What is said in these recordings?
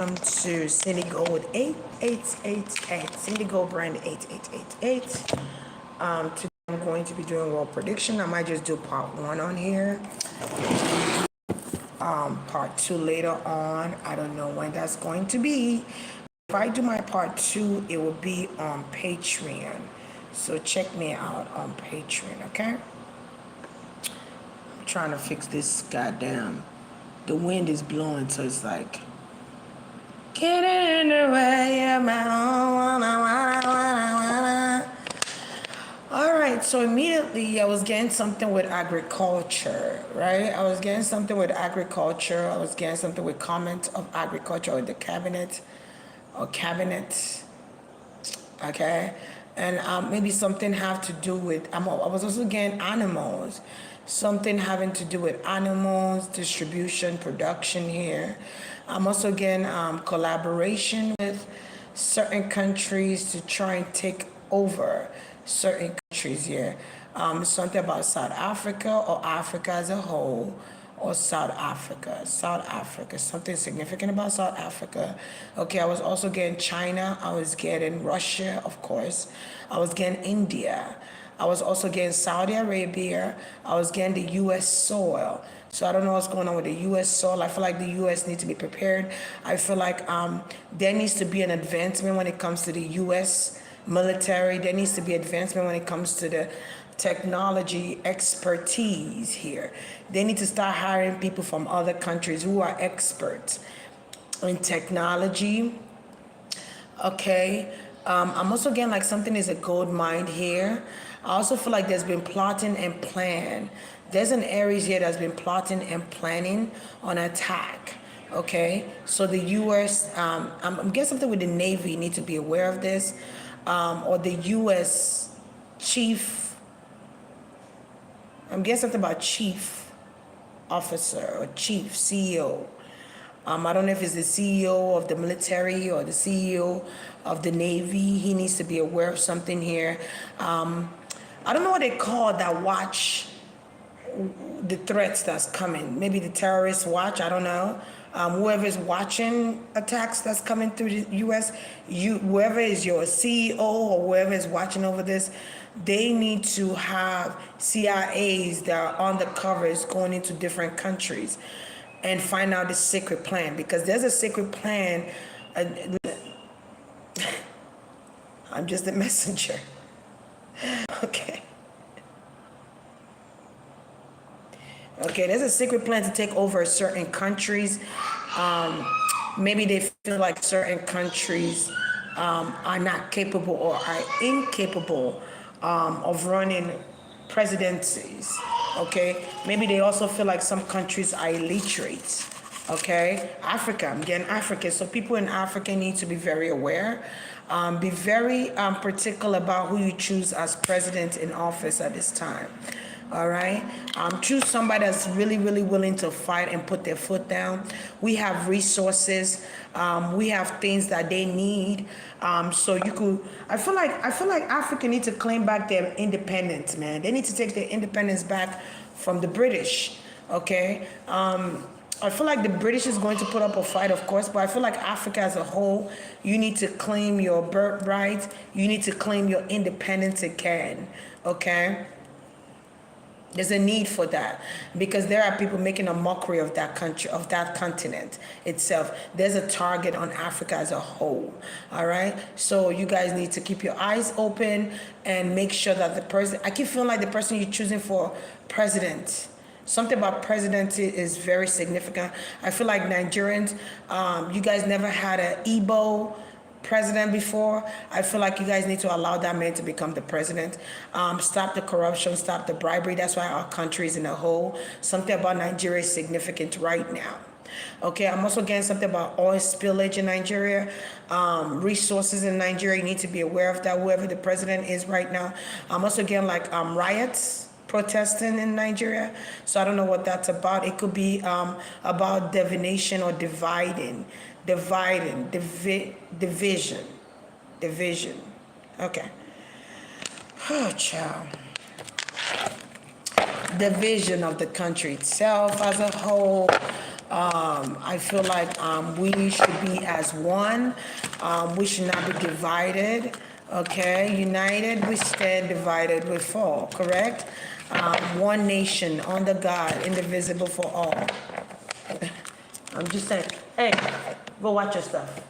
Welcome to Cindy Gold 8888, Cindy Gold brand 8888. Today I'm going to be doing world prediction. I might just do part one on here. Part two later on. I don't know when that's going to be. If I do my part two, it will be on Patreon. So check me out on Patreon, okay? I'm trying to fix this goddamn. The wind is blowing, so it's like. Get in the way of my own. All right, so immediately I was getting something with agriculture, right? I was getting something with agriculture. I was getting something with comment of agriculture or the cabinet or cabinet, okay? And maybe something have to do with, I was also getting animals. Something having to do with animals, distribution, production here. I'm also getting collaboration with certain countries to try and take over certain countries here. Something about South Africa or Africa as a whole, or South Africa, something significant about South Africa. Okay, I was also getting China, I was getting Russia, of course, I was getting India, I was also getting Saudi Arabia, I was getting the U.S. soil. So I don't know what's going on with the U.S. soil. I feel like the U.S. needs to be prepared. I feel like there needs to be an advancement when it comes to the U.S. military. There needs to be advancement when it comes to the technology expertise here. They need to start hiring people from other countries who are experts in technology. Okay. I'm also getting like something is a gold mine here. I also feel like there's been plotting and plan. There's an Aries here that's been plotting and planning on attack. Okay, so the U.S. I'm getting something with the Navy need to be aware of this, or the U.S. chief. I'm getting something about chief officer or chief CEO. I don't know if it's the CEO of the military or the CEO of the Navy. He needs to be aware of something here. I don't know what they call that watch the threats that's coming. Maybe the terrorist watch, I don't know. Whoever's watching attacks that's coming through the U.S., whoever is your CEO or whoever is watching over this, they need to have CIAs that are on the covers going into different countries and find out the secret plan, because there's a secret plan. I'm just a messenger. Okay. Okay, there's a secret plan to take over certain countries. Maybe they feel like certain countries are not capable or are incapable of running presidencies. Okay, maybe they also feel like some countries are illiterate. Okay, Africa, I'm getting Africa. So people in Africa need to be very aware. Be very particular about who you choose as president in office at this time. All right. Choose somebody that's really, really willing to fight and put their foot down. We have resources. We have things that they need. So you could. I feel like Africa needs to claim back their independence, man. They need to take their independence back from the British. Okay. I feel like the British is going to put up a fight, of course, but I feel like Africa as a whole, you need to claim your birthright. You need to claim your independence again. Okay. There's a need for that, because there are people making a mockery of that country, of that continent itself. There's a target on Africa as a whole. All right. So you guys need to keep your eyes open and make sure that the person, I keep feeling like the person you're choosing for president, something about presidency is very significant. I feel like Nigerians, you guys never had an Igbo president before. I feel like you guys need to allow that man to become the president. Stop the corruption, stop the bribery. That's why our country is in a hole. Something about Nigeria is significant right now. Okay, I'm also getting something about oil spillage in Nigeria, resources in Nigeria. You need to be aware of that, whoever the president is right now. I'm also getting like riots, protesting in Nigeria. So I don't know what that's about. It could be about divination or division. Okay. Oh, child. Division of the country itself as a whole. I feel like we should be as one. We should not be divided. Okay, united we stand, divided we fall. Correct. One nation under God, indivisible for all. I'm just saying. Hey, go watch your stuff.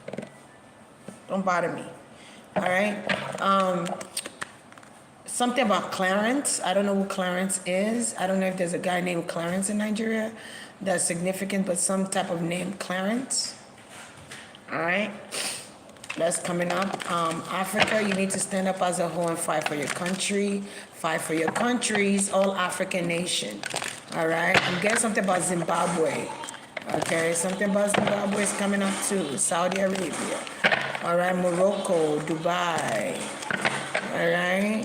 Don't bother me. All right. Something about Clarence. I don't know who Clarence is. I don't know if there's a guy named Clarence in Nigeria that's significant, but some type of name Clarence. All right. That's coming up. Africa, you need to stand up as a whole and fight for your country. Fight for your countries, all African nation. All right. I'm getting something about Zimbabwe. Okay. Something about Zimbabwe is coming up too. Saudi Arabia. All right. Morocco, Dubai. All right.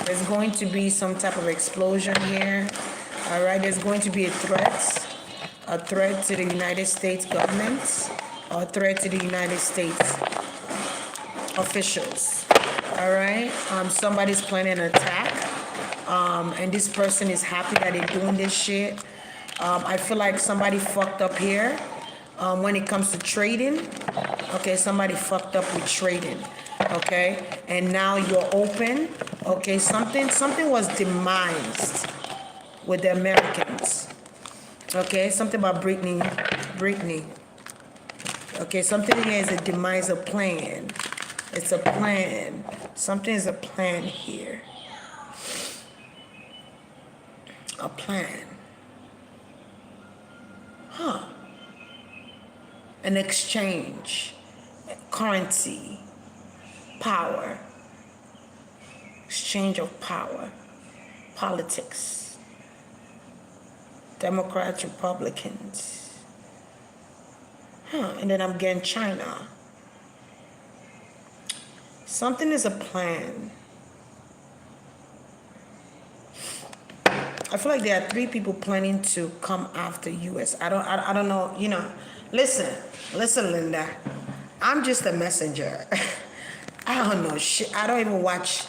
There's going to be some type of explosion here. All right. There's going to be a threat to the United States government, or a threat to the United States officials. All right. Somebody's planning an attack, and this person is happy that they're doing this shit. I feel like somebody fucked up here when it comes to trading. Okay, somebody fucked up with trading. Okay, and now you're open. Okay, something was demised with the Americans. Okay, something about Britney. Okay, something here is a demise of plan. It's a plan. Something is a plan here. A plan. Huh. An exchange. Currency. Power. Exchange of power. Politics. Democrats, Republicans. Huh. And then I'm getting China. Something is a plan. I feel like there are 3 people planning to come after U.S. I don't know. You know, listen, Linda. I'm just a messenger. I don't know shit. I don't even watch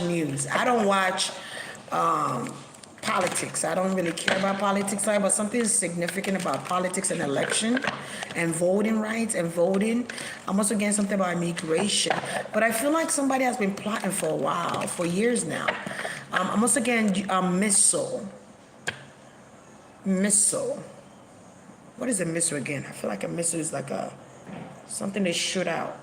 news. I don't watch politics. I don't really care about politics, but something significant about politics and election and voting rights and voting. I'm also getting something about immigration. But I feel like somebody has been plotting for a while, for years now. I'm also getting missile. Missile. What is a missile again? I feel like a missile is like something they shoot out.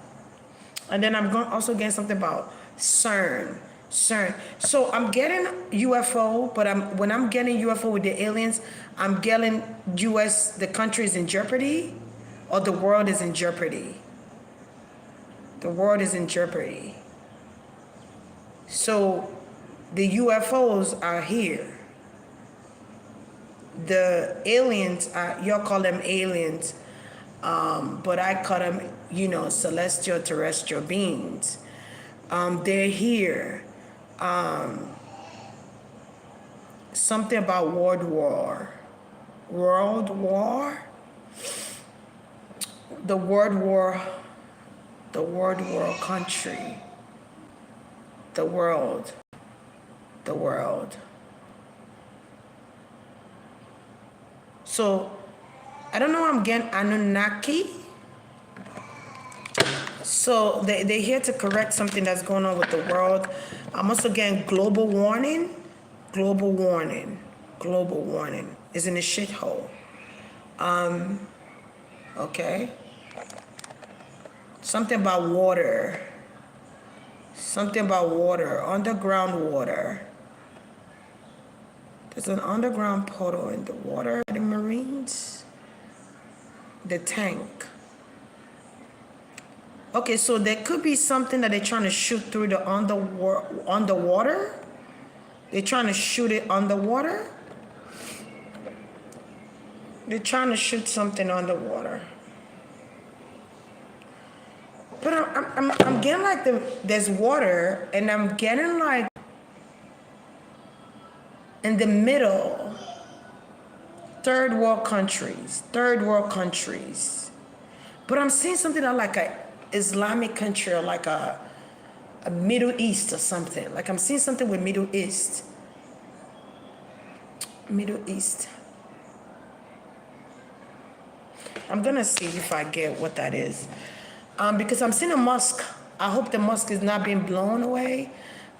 And then I'm also getting something about CERN. So I'm getting UFO, but when I'm getting UFO with the aliens, I'm getting US, the country is in jeopardy, or the world is in jeopardy. The world is in jeopardy. So the UFOs are here. The aliens are, y'all call them aliens, but I call them, celestial terrestrial beings. They're here. Something about world war. The world war country. The world. So, I don't know, I'm getting Anunnaki. So, they're here to correct something that's going on with the world. I'm also getting global warning. Global warning is in a shithole. Okay. Something about water. Underground water. There's an underground portal in the water, the Marines. The tank. Okay, so there could be something that they're trying to shoot through the underwater. They're trying to shoot it underwater. They're trying to shoot something underwater. But I'm getting like there's water, and I'm getting like in the middle, third world countries. But I'm seeing something like a Islamic country, or like a Middle East or something. Like I'm seeing something with Middle East. I'm gonna see if I get what that is. Because I'm seeing a musk. I hope the musk is not being blown away.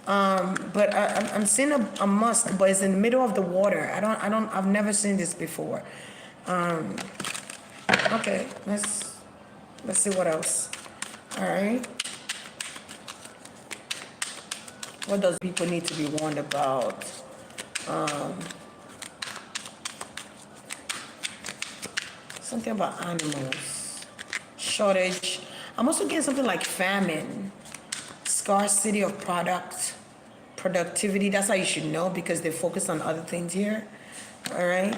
But I'm seeing a musk, but it's in the middle of the water. I've never seen this before. Okay, let's see what else. All right. What does people need to be warned about? Something about animals. Shortage. I'm also getting something like famine. Scarcity of product. Productivity. That's how you should know because they focus on other things here. All right.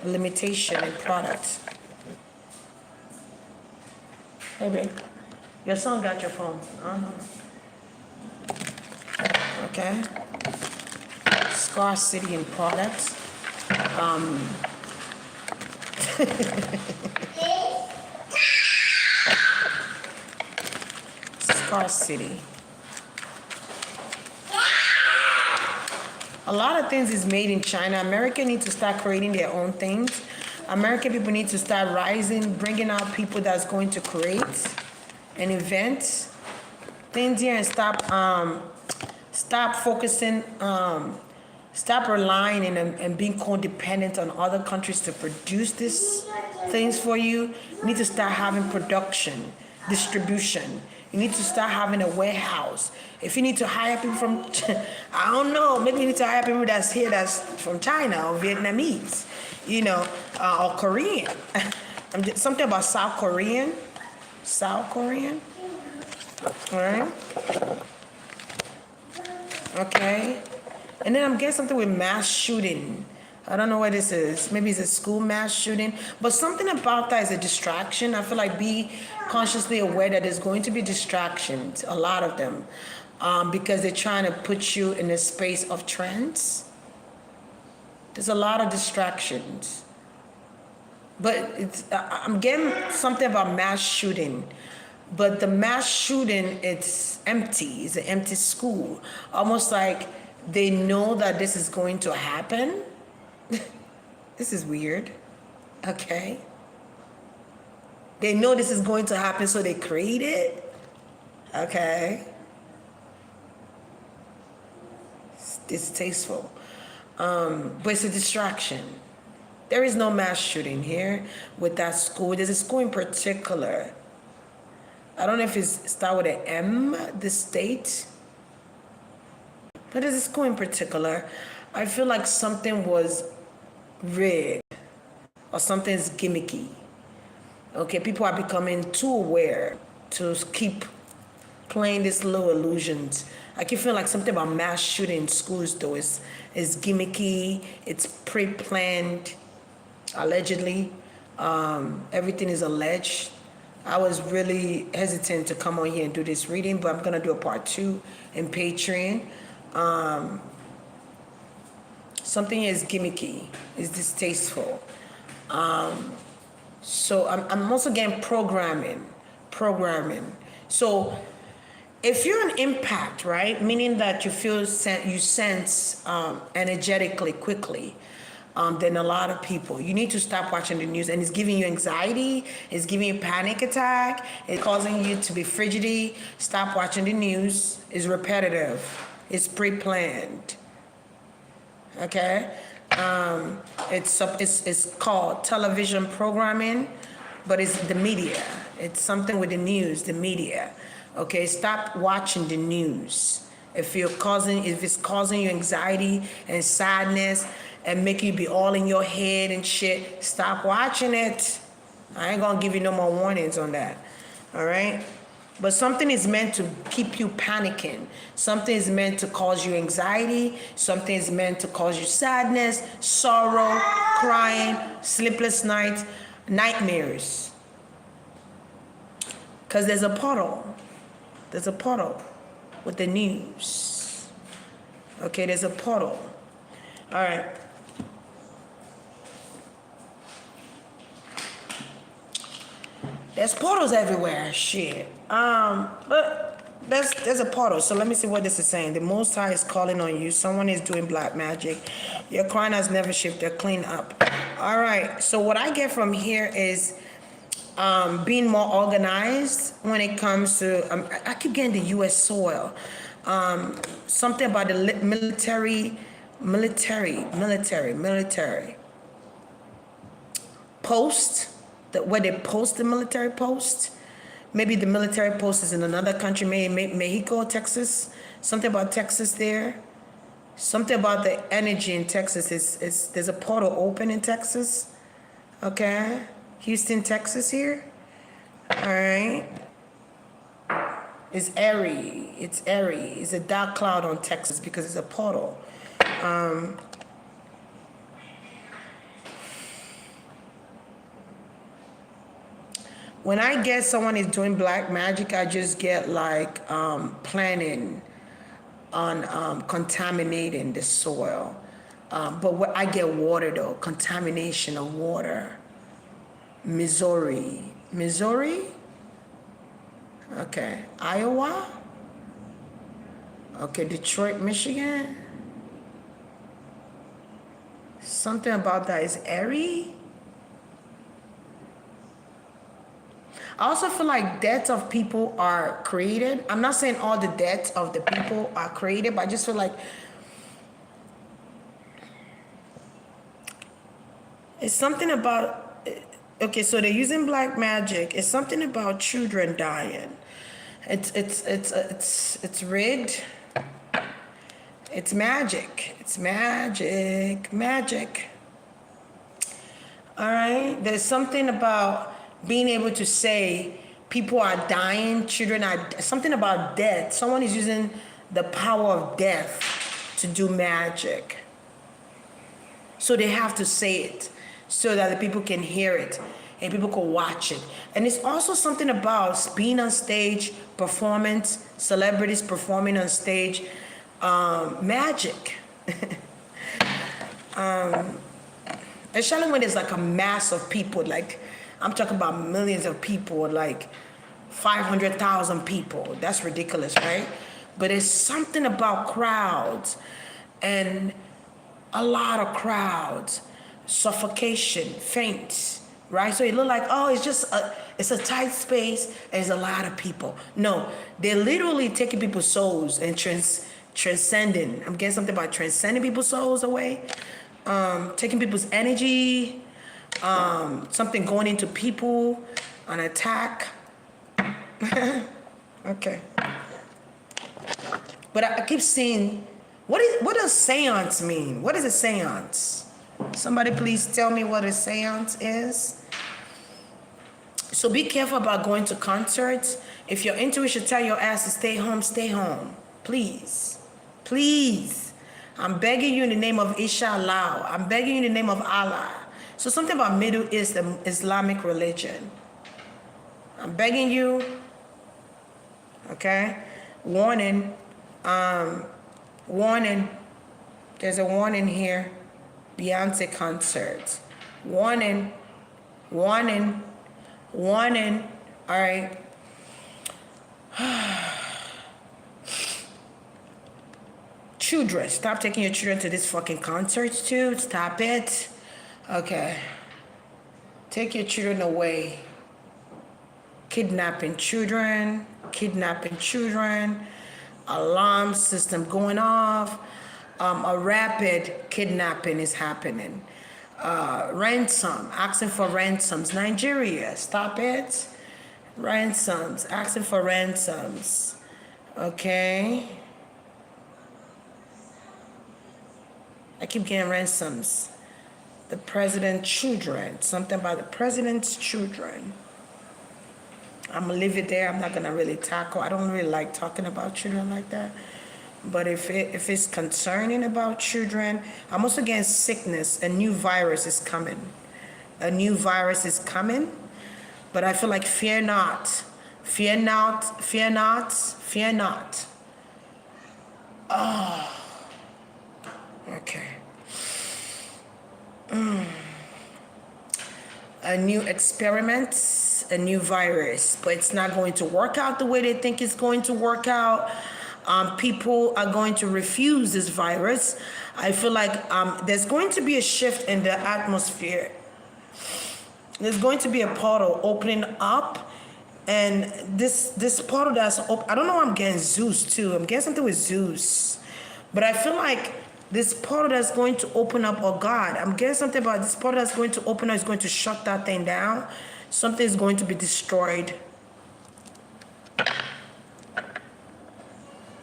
Limitation in product. Hey, babe. Your son got your phone. Okay. Scarcity in products. Scarcity. A lot of things is made in China. America needs to start creating their own things. American people need to start rising, bringing out people that's going to create and invent things here and stop focusing, stop relying and being codependent on other countries to produce these things for you. You need to start having production, distribution. You need to start having a warehouse. If you need to hire people from, I don't know, maybe you need to hire people that's here that's from China or Vietnamese, or Korean. Something about South Korean. South Korean. All right. Okay. And then I'm getting something with mass shooting. I don't know what this is. Maybe it's a school mass shooting. But something about that is a distraction. I feel like be consciously aware that there's going to be distractions, a lot of them, because they're trying to put you in a space of trance. There's a lot of distractions. But I'm getting something about mass shooting. But the mass shooting, it's empty. It's an empty school. Almost like they know that this is going to happen. This is weird. Okay. They know this is going to happen, so they create it. Okay. It's distasteful. But it's a distraction. There is no mass shooting here with that school. There's a school in particular. I don't know if it's start with an M, the state. But there's a school in particular. I feel like something was rigged or something's gimmicky. Okay, people are becoming too aware to keep playing these little illusions. I keep feeling like something about mass shooting in schools though is gimmicky, it's pre-planned, allegedly. Everything is alleged. I was really hesitant to come on here and do this reading, but I'm gonna do a part 2 in Patreon. Something is gimmicky, is distasteful. So I'm also getting programming. So if you're an impact, right, meaning that you sense energetically quickly, than a lot of people, you need to stop watching the news, and it's giving you anxiety, it's giving you panic attack, it's causing you to be frigidity. Stop watching the news. It's repetitive, it's pre-planned. Okay. It's called television programming, but it's the media. It's something with the news, the media. Okay, stop watching the news. If it's causing you anxiety and sadness and make you be all in your head and shit, stop watching it. I ain't gonna give you no more warnings on that. All right? But something is meant to keep you panicking. Something is meant to cause you anxiety. Something is meant to cause you sadness, sorrow, crying, sleepless nights, nightmares. Because there's a portal. There's a portal with the news. Okay, there's a portal. All right. There's portals everywhere, shit. But there's a portal. So let me see what this is saying. The Most High is calling on you. Someone is doing black magic. Your crown has never shifted. Clean up. All right. So what I get from here is being more organized when it comes to, I keep getting the U.S. soil. Something about the military post, where they post the military post. Maybe the military post is in another country, maybe Mexico, Texas. Something about Texas there. Something about the energy in Texas is there's a portal open in Texas. Okay, Houston, Texas here. All right. It's airy. It's airy. It's a dark cloud on Texas because it's a portal. When I get someone is doing black magic, I just get like planning on contaminating the soil. But what I get water though, contamination of water. Missouri. Okay, Iowa. Okay, Detroit, Michigan. Something about that is airy. I also feel like deaths of people are created. I'm not saying all the deaths of the people are created, but I just feel like it's something about, okay, so they're using black magic. It's something about children dying. It's rigged. It's magic. It's magic. All right. There's something about being able to say people are dying, children are, something about death. Someone is using the power of death to do magic. So they have to say it so that the people can hear it and people can watch it. And it's also something about being on stage, performance, celebrities performing on stage, magic. Especially when there's like a mass of people, like I'm talking about millions of people, like 500,000 people. That's ridiculous, right? But there's something about crowds and a lot of crowds, suffocation, faints, right? So it look like, oh, it's a tight space and there's a lot of people. No, they're literally taking people's souls and transcending. I'm getting something about transcending people's souls away, taking people's energy, something going into people, an attack. Okay. But I keep seeing, what does seance mean? What is a seance? Somebody please tell me what a seance is. So be careful about going to concerts. If your intuition tell your ass to stay home, stay home. Please. Please. I'm begging you in the name of Inshallah. I'm begging you in the name of Allah. So something about Middle East, the Islamic religion. I'm begging you, okay? Warning, warning. There's a warning here. Beyonce concert. Warning, warning, warning. All right. Children, stop taking your children to these fucking concerts too. Stop it. Okay. Take your children away. Kidnapping children. Alarm system going off. A rapid kidnapping is happening. Ransom, asking for ransoms. Nigeria, stop it. Ransoms, asking for ransoms. Okay. I keep getting ransoms. The president's children, something about the president's children. I'm gonna leave it there. I'm not gonna really tackle. I don't really like talking about children like that. But if it's concerning about children, I'm also getting sickness. A new virus is coming. A new virus is coming. But I feel like fear not. Fear not. Fear not. Fear not. Oh. Okay. A new experiment, a new virus, but it's not going to work out the way they think it's going to work out. People are going to refuse this virus. I feel like there's going to be a shift in the atmosphere. There's going to be a portal opening up, and this portal that's open, I don't know why I'm getting Zeus too. I'm getting something with Zeus. But I feel like this portal that's going to open up, or God, I'm getting something about this portal that's going to open up is going to shut that thing down. Something is going to be destroyed.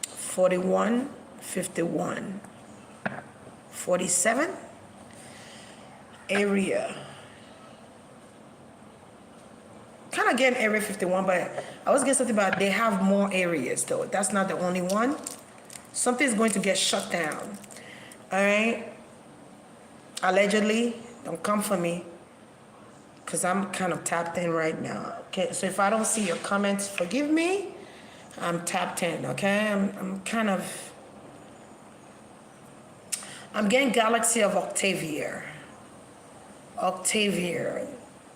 41, 51, 47, area. Kind of getting area 51, but I was getting something about they have more areas though. That's not the only one. Something is going to get shut down. All right? Allegedly, don't come for me, because I'm kind of tapped in right now. Okay, so if I don't see your comments, forgive me. I'm tapped in, okay? I'm getting galaxy of Octavia.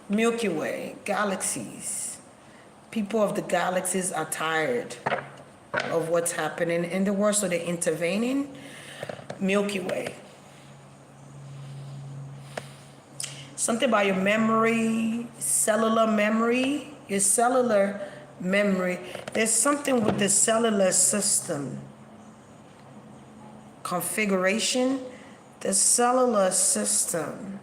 Milky Way, galaxies. People of the galaxies are tired of what's happening in the world, so they're intervening. Milky Way. Something about your memory, cellular memory, your cellular memory. There's something with the cellular system configuration, the cellular system.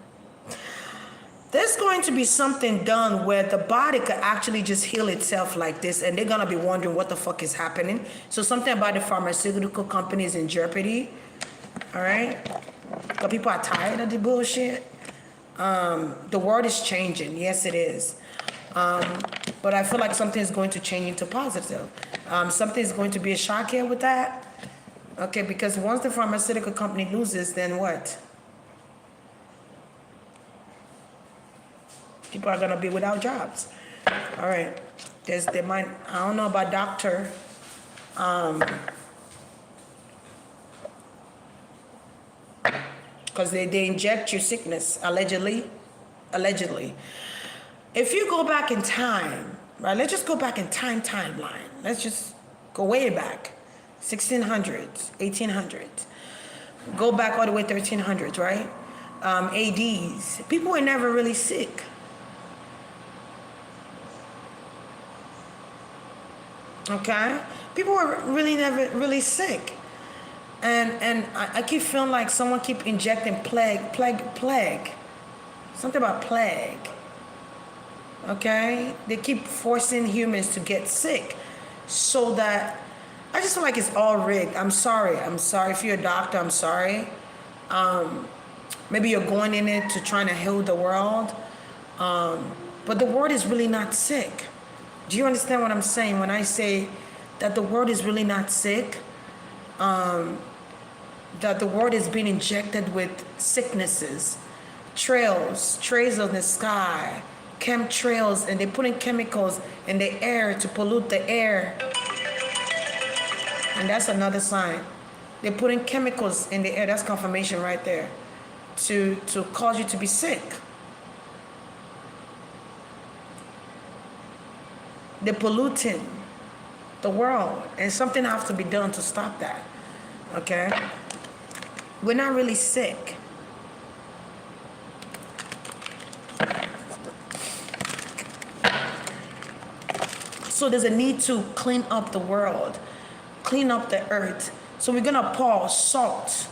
There's going to be something done where the body could actually just heal itself like this, and they're gonna be wondering what the fuck is happening. So something about the pharmaceutical companies in jeopardy. All right, but people are tired of the bullshit. The world is changing. Yes, it is. But I feel like something is going to change into positive. Something is going to be a shock here with that. Okay, because once the pharmaceutical company loses, then what? People are gonna be without jobs. All right. They might, I don't know about doctor. Because they inject your sickness, allegedly. If you go back in time, right? Let's just go back in timeline. Let's just go way back. 1600s, 1800s. Go back all the way 1300s, right? ADs. People were never really sick. Okay? People were really never really sick. And I keep feeling like someone keep injecting plague. Something about plague. Okay? They keep forcing humans to get sick so that I just feel like it's all rigged. I'm sorry. If you're a doctor, I'm sorry. Maybe you're going in it to trying to heal the world. But the world is really not sick. Do you understand what I'm saying when I say that the world is really not sick? That the world is being injected with sicknesses, trails of the sky, chemtrails, and they're putting chemicals in the air to pollute the air. And that's another sign. They're putting chemicals in the air. That's confirmation right there. To cause you to be sick. They're polluting the world. And something has to be done to stop that. Okay? We're not really sick. So there's a need to clean up the world. Clean up the earth. So we're gonna pour salt,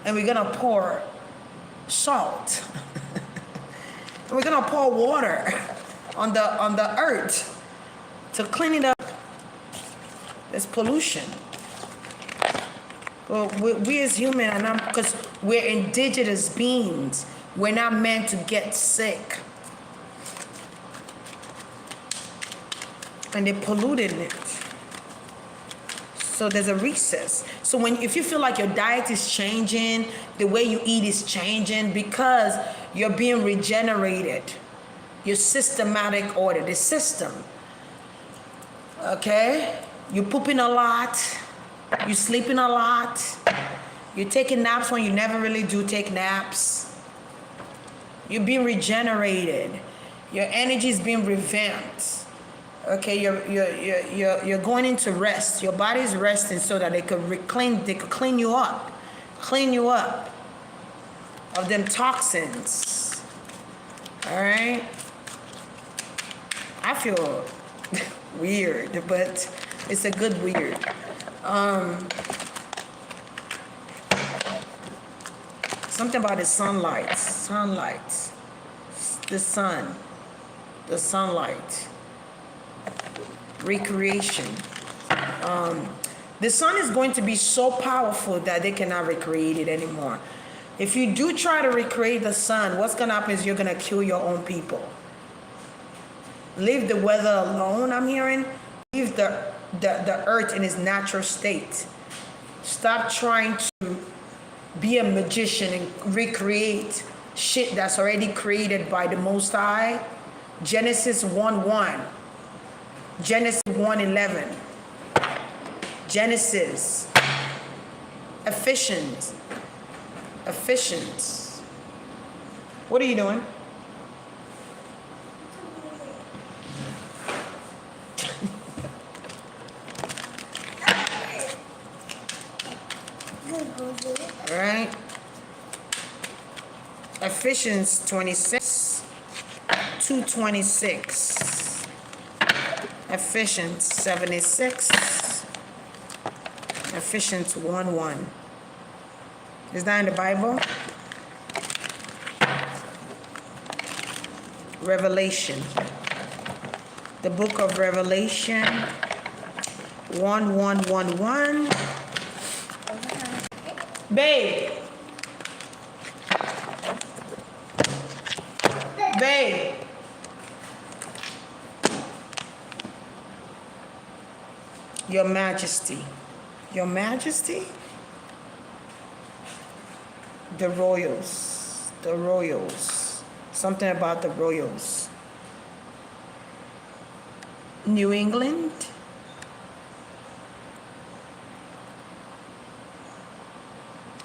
and we're gonna pour salt. And we're gonna pour water on the earth to clean it up. There's pollution. Well, we as human are not, because we're indigenous beings. We're not meant to get sick. And they polluted it. So there's a recess. So if you feel like your diet is changing, the way you eat is changing because you're being regenerated. Your systematic order, the system. Okay? You're pooping a lot. You're sleeping a lot. You're taking naps when you never really do take naps. You're being regenerated. Your energy is being revamped. Okay, you're going into rest. Your body's resting so that they could clean you up of them toxins. All right, I feel weird, but it's a good weird. Something about the sunlight, the sun, the sunlight, recreation. The sun is going to be so powerful that they cannot recreate it anymore. If you do try to recreate the sun, what's going to happen is you're going to kill your own people. Leave the weather alone, I'm hearing. Leave the earth in its natural state. Stop trying to be a magician and recreate shit that's already created by the Most High. Genesis 1:1. Genesis 1:11. Genesis. Efficient. What are you doing? All right. Ephesians 26, 2:26. Ephesians 76. Ephesians 1:1. Is that in the Bible? Revelation. The book of Revelation 1:1. Babe. Your Majesty. Your Majesty? The royals. Something about the royals. New England.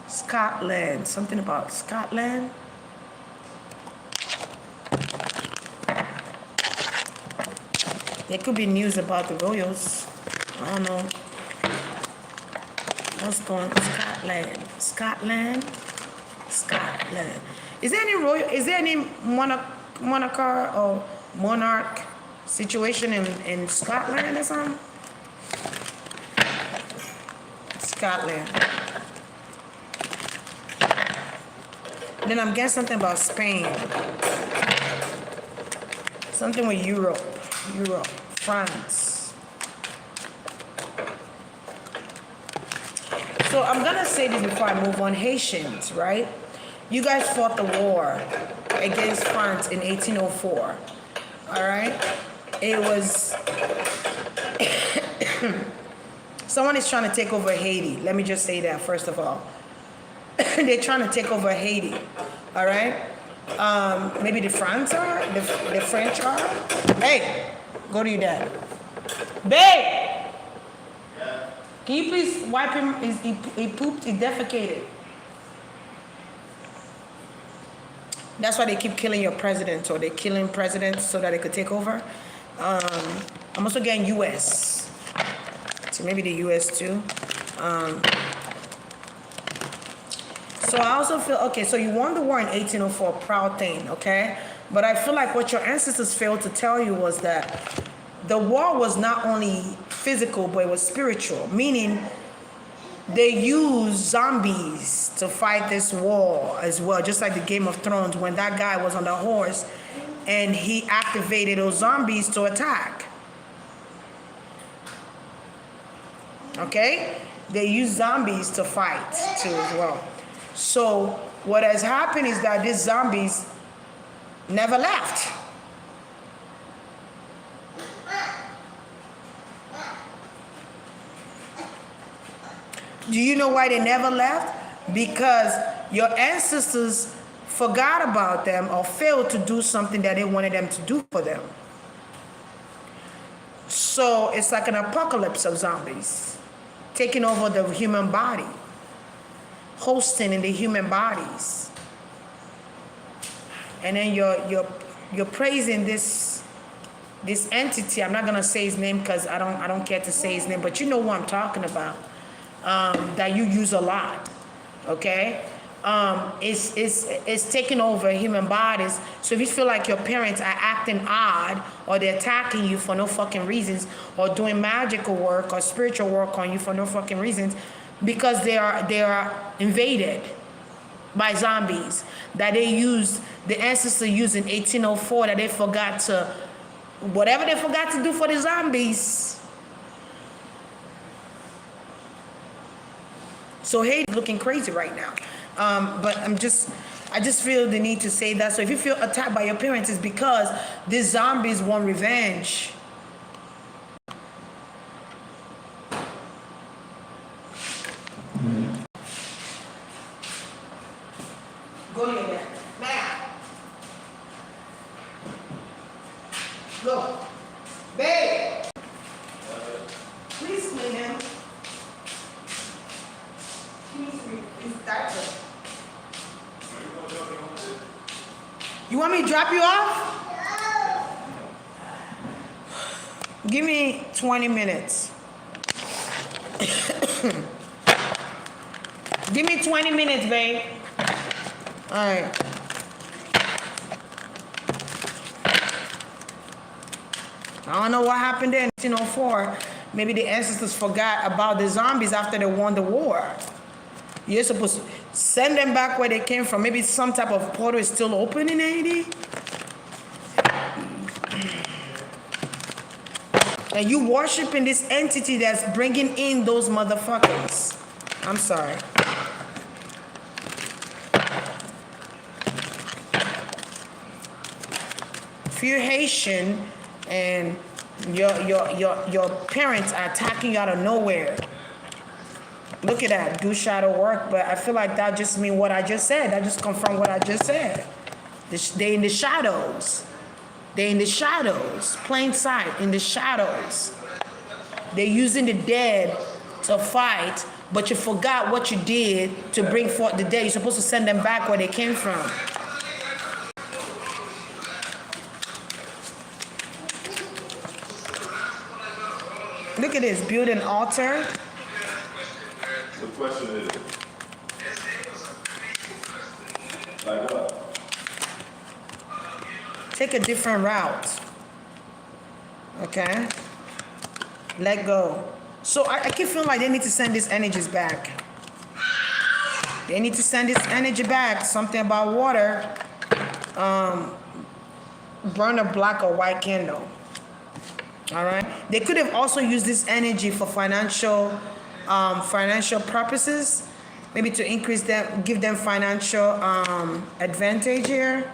Scotland. Something about Scotland. There could be news about the royals. I don't know. What's going on? Scotland. Is there any royal? Is there any monarch or monarch situation in Scotland or something? Scotland. Then I'm getting something about Spain. Something with Europe, France. So I'm gonna say this before I move on. Haitians, right? You guys fought the war against France in 1804. All right? It was someone is trying to take over Haiti. Let me just say that first of all. They're trying to take over Haiti. All right? Maybe the French are? The French are? Hey, go to your dad. Babe! Can you please wipe him? He pooped, he defecated. That's why they keep killing your president, or they're killing presidents so that they could take over. I'm also getting U.S. So maybe the U.S. too. So I also feel, okay, so you won the war in 1804, proud thing, okay? But I feel like what your ancestors failed to tell you was that the war was not only physical, but it was spiritual, meaning they used zombies to fight this war as well, just like the Game of Thrones, when that guy was on the horse and he activated those zombies to attack. Okay? They used zombies to fight too as well. So what has happened is that these zombies never left. Do you know why they never left? Because your ancestors forgot about them or failed to do something that they wanted them to do for them. So it's like an apocalypse of zombies taking over the human body, hosting in the human bodies. And then you're praising this entity. I'm not gonna say his name because I don't care to say his name, but you know who I'm talking about. That you use a lot, okay? is taking over human bodies. So if you feel like your parents are acting odd, or they're attacking you for no fucking reasons, or doing magical work or spiritual work on you for no fucking reasons, because they are invaded by zombies that they used, the ancestors used in 1804, that they forgot to, whatever they forgot to do for the zombies. So Haiti's looking crazy right now. But I just feel the need to say that. So if you feel attacked by your parents, it's because these zombies want revenge. Go to your bed. Now. Go. Babe. Please clean him. You want me to drop you off? Give me 20 minutes. Give me 20 minutes, babe. All right. I don't know what happened there in 1904. Maybe the ancestors forgot about the zombies after they won the war. You're supposed to send them back where they came from. Maybe some type of portal is still open in Haiti. And you worshiping this entity that's bringing in those motherfuckers. I'm sorry. If you're Haitian and your parents are attacking you out of nowhere, look at that, do shadow work. But I feel like that just means what I just said. That just confirmed what I just said. They in the shadows. They in the shadows, plain sight, in the shadows. They're using the dead to fight, but you forgot what you did to bring forth the dead. You're supposed to send them back where they came from. Look at this, build an altar. The question is, like what? Take a different route. Okay? Let go. So I keep feeling like they need to send these energies back. They need to send this energy back. Something about water. Burn a black or white candle. All right? They could have also used this energy for financial purposes. Maybe to increase them, give them financial advantage here.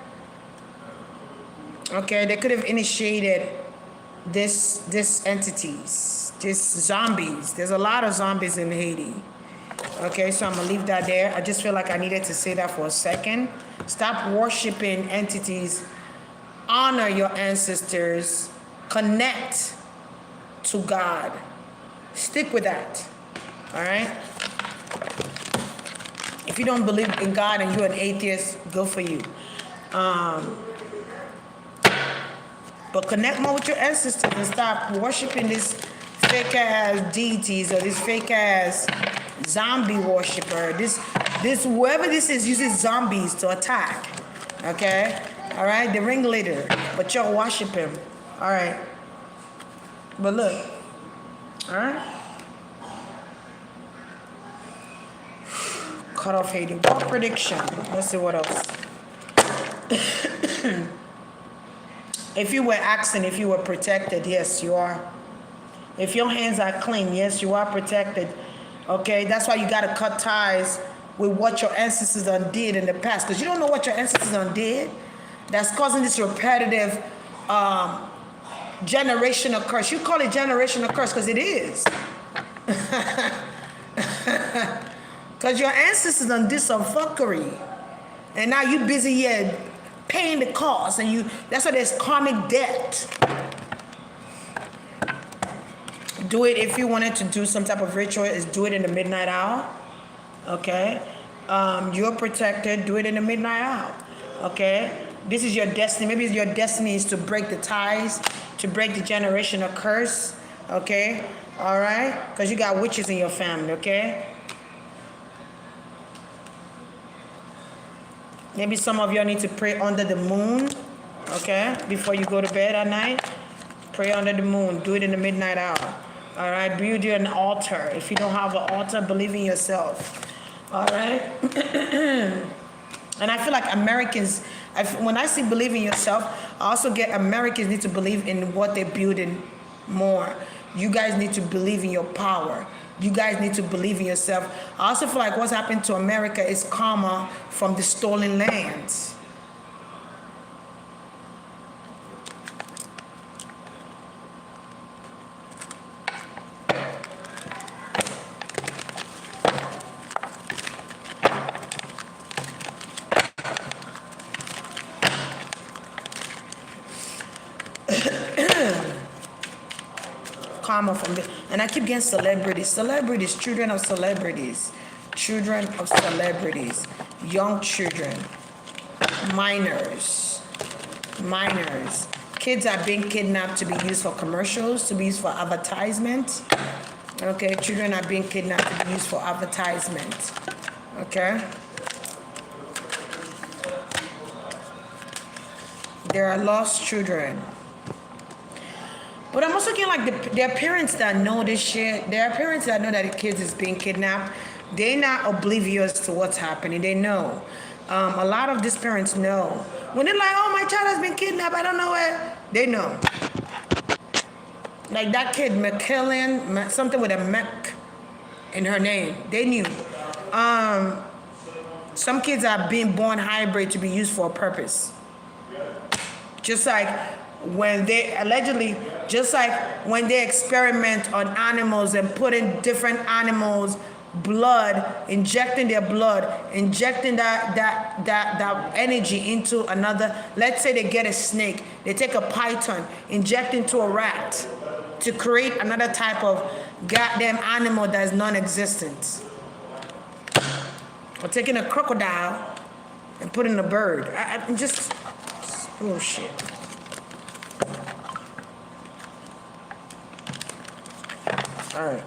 Okay, they could have initiated this entities, this zombies. There's a lot of zombies in Haiti. Okay, so I'm gonna leave that there. I just feel like I needed to say that for a second. Stop worshiping entities. Honor your ancestors. Connect to God. Stick with that. All right? If you don't believe in God and you're an atheist, good for you. But connect more with your ancestors and stop worshiping this fake ass deities or this fake ass zombie worshiper. This whoever this is uses zombies to attack. Okay? All right? The ringleader. But y'all worship him. All right? But look. All right? Cut off Haiti. What prediction? Let's see what else. If you were asking if you were protected, yes, you are. If your hands are clean, yes, you are protected. Okay, that's why you got to cut ties with what your ancestors done did in the past. Because you don't know what your ancestors done did. That's causing this repetitive generational curse. You call it generational curse because it is. Because your ancestors done did some fuckery. And now you busy here paying the cost. And that's why there's karmic debt. Do it if you wanted to do some type of ritual, is do it in the midnight hour. Okay? You're protected, do it in the midnight hour. Okay? This is your destiny. Maybe your destiny is to break the ties, to break the generational curse. Okay? All right? Because you got witches in your family. Okay? Maybe some of y'all need to pray under the moon, okay? Before you go to bed at night, pray under the moon. Do it in the midnight hour. All right? Build you an altar. If you don't have an altar, believe in yourself. All right? And I feel like Americans, when I see believe in yourself, I also get Americans need to believe in what they're building more. You guys need to believe in your power. You guys need to believe in yourself. I also feel like what's happened to America is karma from the stolen lands. Karma from the, and I keep getting celebrities, children of celebrities, young children, minors, kids are being kidnapped to be used for commercials, to be used for advertisement. Okay, children are being kidnapped to be used for advertisement. Okay. There are lost children. But I'm also getting like there are parents that know this shit. There are parents that know that the kids is being kidnapped. They're not oblivious to what's happening. They know. A lot of these parents know. When they're like, oh, my child has been kidnapped, I don't know it. They know. Like that kid, McKillen, something with a Mc in her name. They knew. Some kids are being born hybrid to be used for a purpose. Just like when they allegedly, just like when they experiment on animals and put in different animals' blood, injecting their blood, injecting that energy into another. Let's say they get a snake, they take a python, inject into a rat to create another type of goddamn animal that is non-existent. Or taking a crocodile and putting a bird. I'm just bullshit. All right.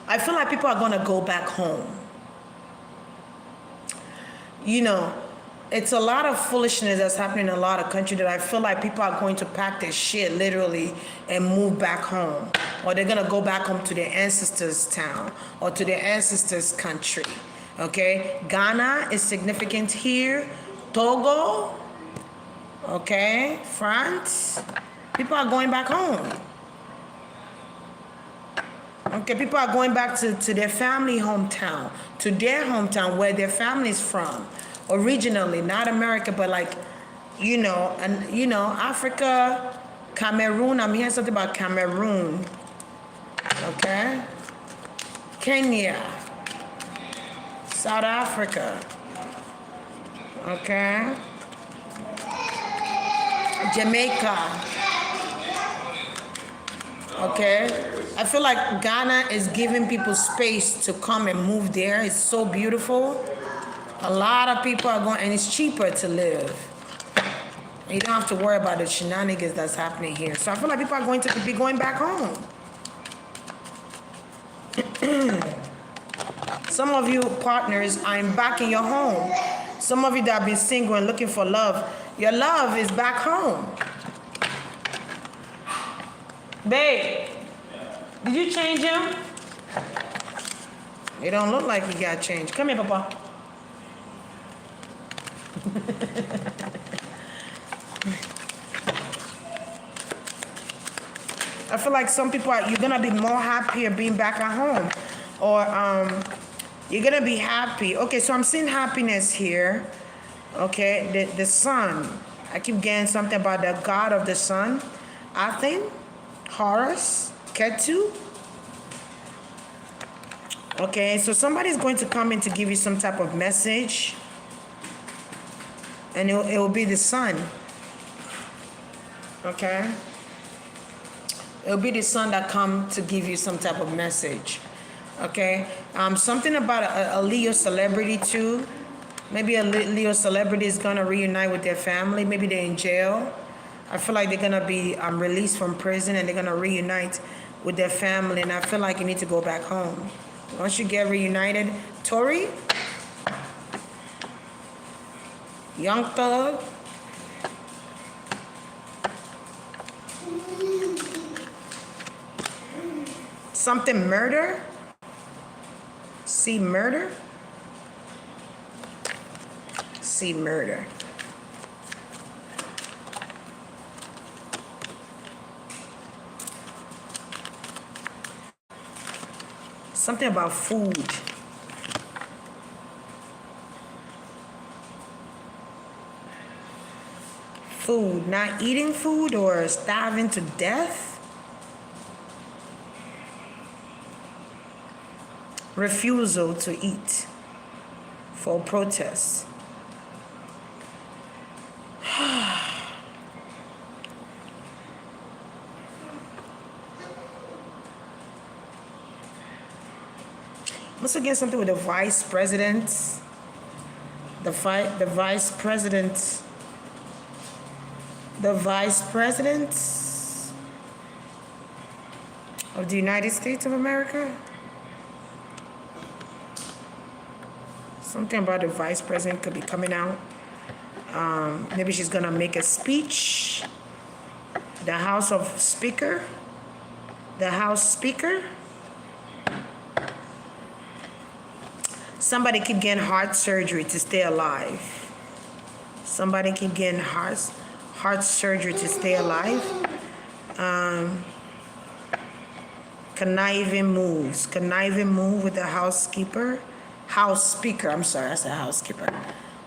I feel like people are going to go back home. You know, it's a lot of foolishness that's happening in a lot of countries that I feel like people are going to pack their shit literally and move back home. Or they're going to go back home to their ancestors' town or to their ancestors' country. Okay? Ghana is significant here. Togo. Okay? France. People are going back home. Okay, people are going back to their family hometown, to their hometown where their family is from, originally, not America, but like, you know, and you know, Africa, Cameroon. I'm hearing something about Cameroon. Okay, Kenya, South Africa. Okay, Jamaica. Okay, I feel like Ghana is giving people space to come and move there. It's so beautiful. A lot of people are going, and it's cheaper to live. You don't have to worry about the shenanigans that's happening here. So I feel like people are going to be going back home. Some of you partners are back in your home. Some of you that have been single and looking for love, your love is back home. Babe, did you change him? It don't look like he got changed. Come here, Papa. I feel like some people you're gonna be more happier being back at home, or you're gonna be happy. Okay, so I'm seeing happiness here. Okay, the sun. I keep getting something about the god of the sun. Athene. Horus, Ketu. Okay, so somebody's going to come in to give you some type of message, and it will be the sun. Okay, it will be the sun that come to give you some type of message. Okay, something about a Leo celebrity too. Maybe a Leo celebrity is gonna reunite with their family. Maybe they're in jail. I feel like they're gonna be released from prison and they're gonna reunite with their family. And I feel like you need to go back home. Once you get reunited, Tory, Young Thug, something murder, see murder, see murder. Something about food. Food, not eating food or starving to death. Refusal to eat for protest. Once again, something with the vice president. The vice president. The vice president of the United States of America. Something about the vice president could be coming out. Maybe she's gonna make a speech. The House of Speaker. The House Speaker. Somebody keep getting heart surgery to stay alive. Somebody keep getting heart surgery to stay alive. Conniving move with the housekeeper. House speaker, I'm sorry, I said housekeeper.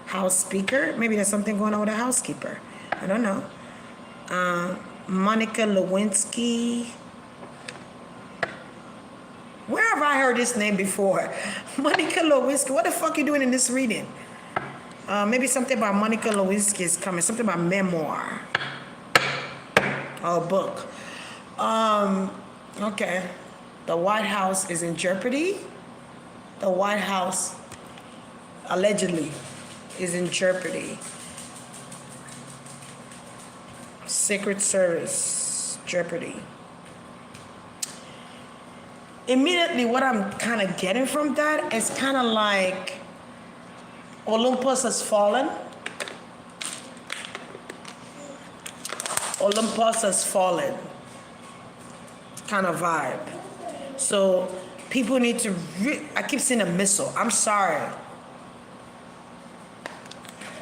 House speaker, maybe there's something going on with a housekeeper. I don't know. Monica Lewinsky. Where have I heard this name before? Monica Lewinsky, what the fuck you doing in this reading? Maybe something about Monica Lewinsky is coming, something about memoir or book. Okay. The White House is in jeopardy. The White House allegedly is in jeopardy. Secret Service, jeopardy. Immediately, what I'm kind of getting from that is kind of like Olympus has fallen. Olympus has fallen. Kind of vibe. So people need to, I keep seeing a missile. I'm sorry.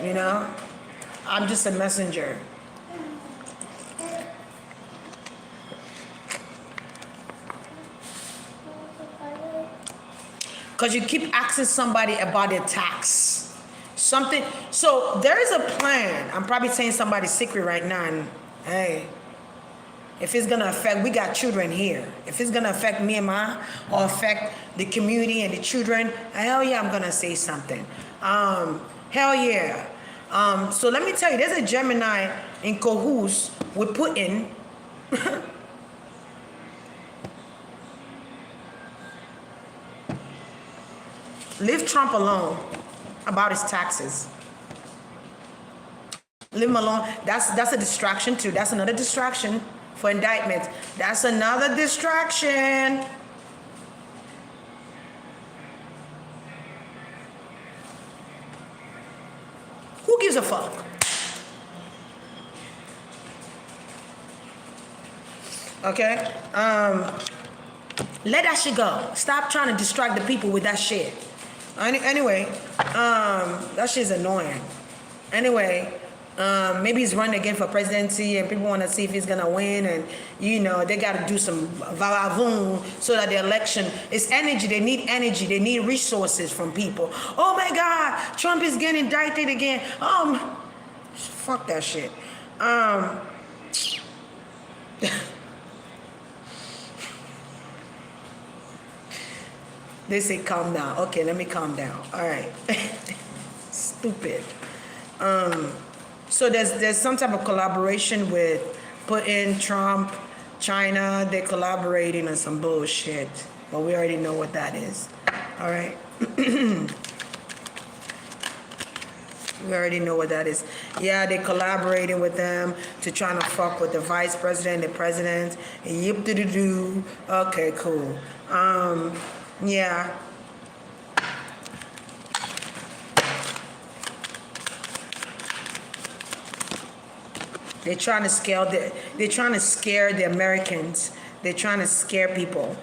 You know? I'm just a messenger. Because you keep asking somebody about their tax. Something, so there is a plan. I'm probably saying somebody's secret right now. And hey, if it's gonna affect, we got children here. If it's gonna affect me and my, or affect the community and the children, hell yeah, I'm gonna say something. Hell yeah. So let me tell you, there's a Gemini in cahoots with Putin. Leave Trump alone about his taxes. Leave him alone. That's a distraction too. That's another distraction for indictment. That's another distraction. Who gives a fuck? Okay? Let that shit go. Stop trying to distract the people with that shit. Anyway, that shit's annoying. Anyway, maybe he's running again for presidency and people want to see if he's gonna win, and you know they got to do some va-va-voom so that the election is energy. They need resources from people. Oh my God, Trump is getting indicted again. Fuck that shit. They say calm down. Okay, let me calm down. All right. Stupid. So there's some type of collaboration with Putin, Trump, China. They're collaborating on some bullshit, but we already know what that is. All right. We We already know what that is. Yeah, they collaborating with them to trying to fuck with the vice president, the president. Yip doo doo doo. Okay, cool. Yeah. They're trying to scare the Americans. They're trying to scare people,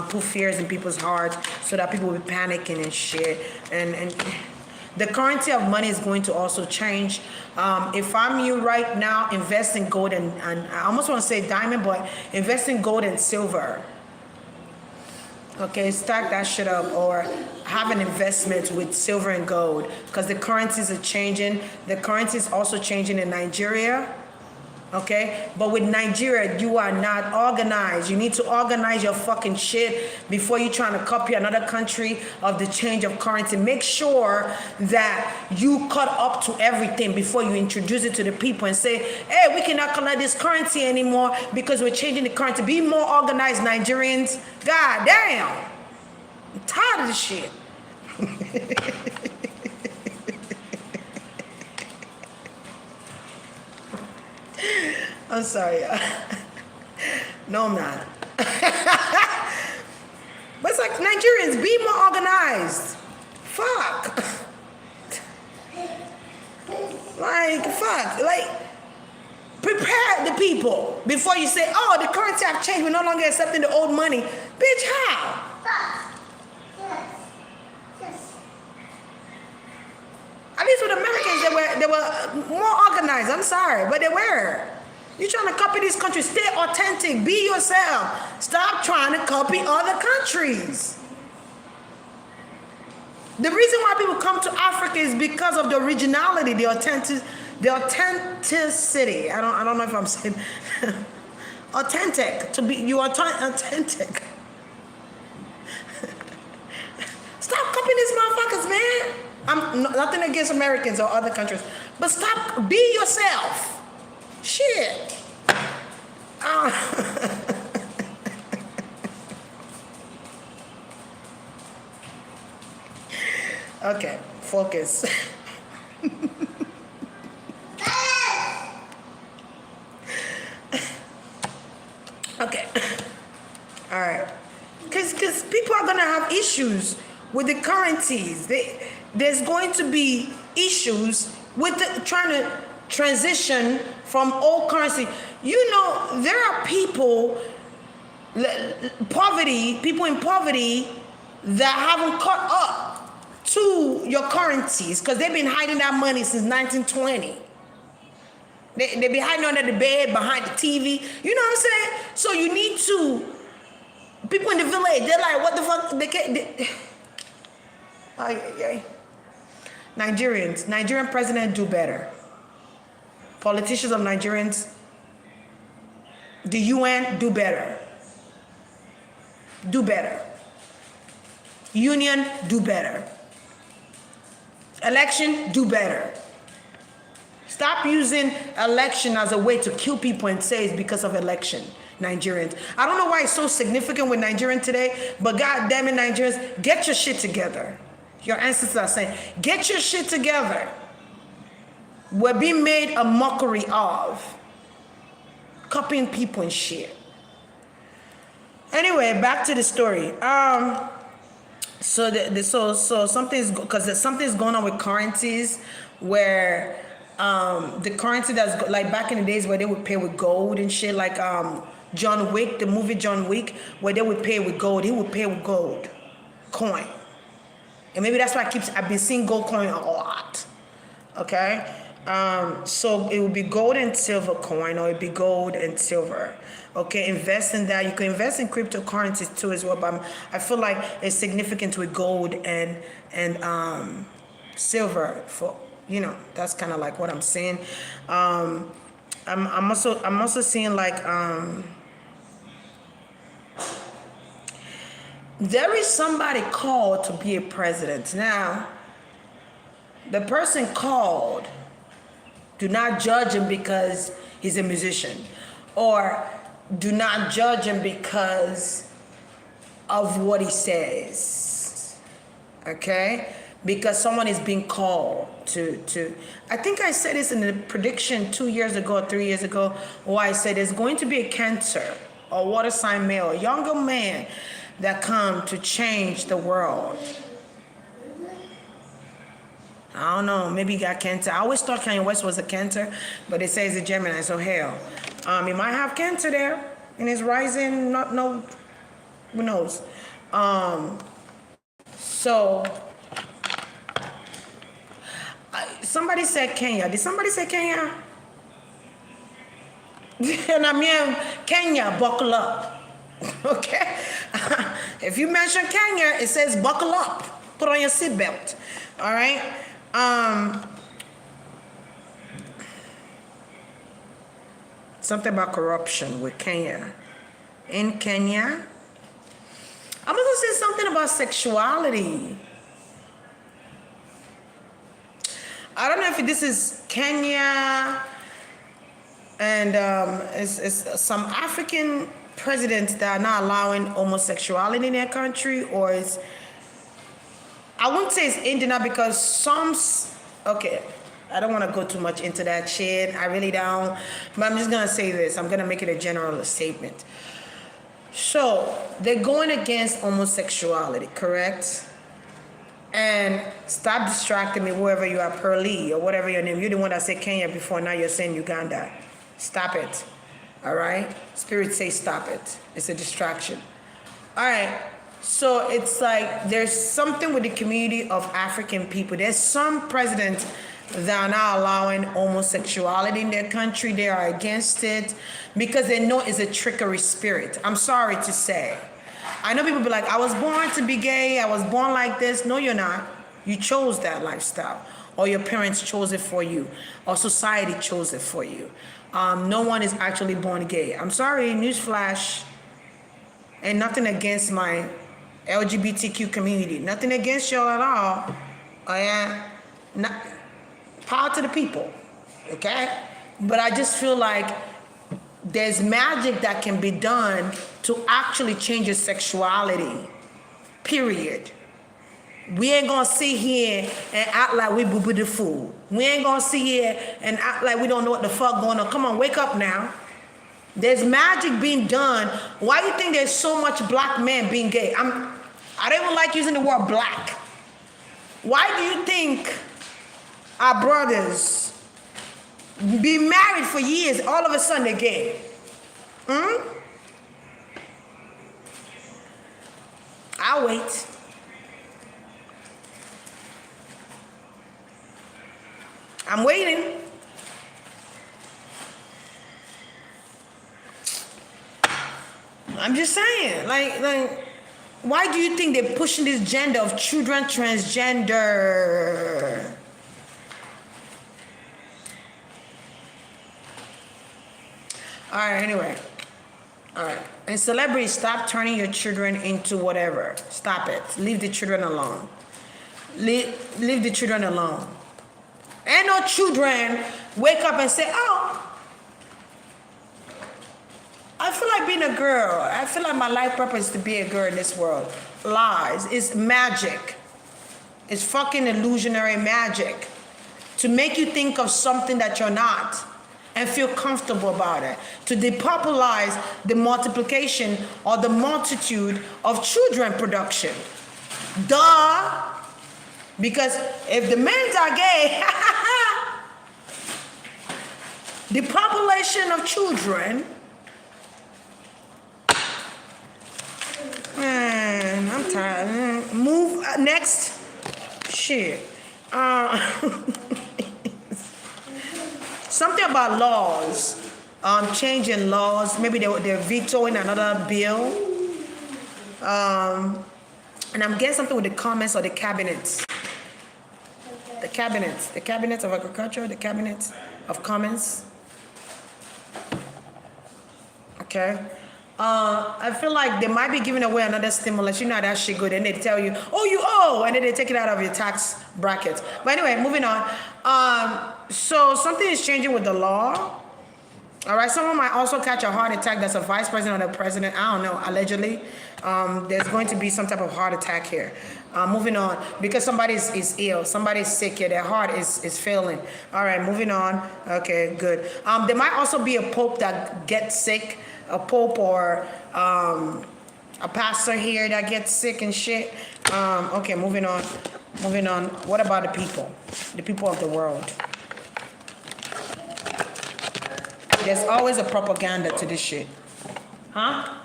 put fears in people's hearts so that people will be panicking and shit. And the currency of money is going to also change. If I'm you right now, invest in gold and I almost want to say diamond, but invest in gold and silver. Okay, stack that shit up or have an investment with silver and gold because the currencies are changing. The currency is also changing in Nigeria. Okay, but with Nigeria, you are not organized. You need to organize your fucking shit before you trying to copy another country of the change of currency. Make sure that you cut up to everything before you introduce it to the people and say, hey, we cannot collect this currency anymore because we're changing the currency. Be more organized, Nigerians. God damn. I'm tired of this shit. I'm sorry. No, I'm not. But it's like, Nigerians, be more organized. Fuck. Like, prepare the people before you say, oh, the currency have changed. We're no longer accepting the old money. Bitch, how? At least with Americans, they were more organized. I'm sorry, but they were. You're trying to copy these countries. Stay authentic. Be yourself. Stop trying to copy other countries. The reason why people come to Africa is because of the originality, the authenticity. I don't know if I'm saying authentic. You are authentic. Stop copying these motherfuckers, man. I'm nothing against Americans or other countries, but stop. Be yourself. Shit. Okay, focus. Okay. All right. Because people are going to have issues with the currencies. There's going to be issues with trying to transition from old currency. You know, there are people in poverty that haven't caught up to your currencies because they've been hiding that money since 1920. They be hiding under the bed, behind the TV. You know what I'm saying? So you need to, people in the village, they're like, what the fuck? They can't. Nigerian president do better. Politicians of Nigerians, the UN do better. Do better. Union do better. Election do better. Stop using election as a way to kill people and say it's because of election. Nigerians. I don't know why it's so significant with Nigerians today, but God damn it, Nigerians, get your shit together. Your ancestors are saying, get your shit together. We're being made a mockery of. Copying people and shit. Anyway, back to the story. So something's going on with currencies where the currency that's like back in the days where they would pay with gold and shit, like John Wick, the movie John Wick, where they would pay with gold. He would pay with gold coin, and maybe that's why I've been seeing gold coin a lot. Okay. So it would be gold and silver coin, or it'd be gold and silver. Okay, invest in that. You can invest in cryptocurrencies too as well, but I feel like it's significant with gold and silver. For that's kind of like what I'm saying. I'm also seeing like there is somebody called to be a president now. The person called. Do not judge him because he's a musician, or do not judge him because of what he says. Okay? because someone is being called to I think I said this in the prediction 2 years ago, 3 years ago, where I said there's going to be a Cancer, a water sign male, a younger man that come to change the world. I don't know, maybe he got Cancer. I always thought Kanye West was a Cancer, but it says a Gemini, so hell. He might have Cancer there in his rising, not no, who knows. So somebody said Kenya. Did somebody say Kenya? And I mean Kenya, buckle up. Okay? If you mention Kenya, it says buckle up. Put on your seatbelt. All right? Something about corruption with Kenya. In Kenya. I'm going to say something about sexuality. I don't know if this is Kenya and it's some African presidents that are not allowing homosexuality in their country, or it's, I wouldn't say it's India because okay, I don't want to go too much into that shit. I really don't. But I'm just going to say this. I'm going to make it a general statement. So they're going against homosexuality, correct? And stop distracting me, whoever you are, Pearly or whatever your name. You're the one that said Kenya before, now you're saying Uganda. Stop it. All right? Spirit say stop it. It's a distraction. All right. So it's like there's something with the community of African people. There's some presidents that are not allowing homosexuality in their country. They are against it because they know it's a trickery spirit. I'm sorry to say. I know people be like, I was born to be gay. I was born like this. No, you're not. You chose that lifestyle. Or your parents chose it for you. Or society chose it for you. No one is actually born gay. I'm sorry, newsflash. And nothing against my LGBTQ community. Nothing against y'all at all. Power to the people. Okay? But I just feel like there's magic that can be done to actually change your sexuality. Period. We ain't gonna sit here and act like we boo-boo the fool. We ain't gonna sit here and act like we don't know what the fuck going on. Come on, wake up now. There's magic being done. Why do you think there's so much black men being gay? I don't even like using the word black. Why do you think our brothers be married for years, all of a sudden they're gay? I'll wait. I'm waiting. I'm just saying, like, why do you think they're pushing this gender of children transgender? All right, anyway. All right. And celebrities, stop turning your children into whatever. Stop it. Leave the children alone. Leave the children alone. Ain't no children wake up and say, oh, I feel like being a girl. I feel like my life purpose is to be a girl in this world. Lies. It's magic. It's fucking illusionary magic. To make you think of something that you're not and feel comfortable about it. To depopularize the multiplication or the multitude of children production. Duh. Because if the men are gay, the population of children, man, I'm tired. Move next. Shit. Something about laws. Changing laws. Maybe they're vetoing another bill. And I'm getting something with the comments or the cabinets. The cabinets of agriculture, the cabinets of comments. Okay. I feel like they might be giving away another stimulus. You know how that shit good. And they tell you, oh, you owe. And then they take it out of your tax bracket. But anyway, moving on. So something is changing with the law. All right, someone might also catch a heart attack that's a vice president or the president. I don't know, allegedly. There's going to be some type of heart attack here. Moving on, because somebody is ill, somebody's sick here, their heart is failing. All right, moving on. Okay, good. There might also be a pope that gets sick, a pope or a pastor here that gets sick and shit. Okay, moving on. Moving on. What about the people? The people of the world. There's always a propaganda to this shit. Huh?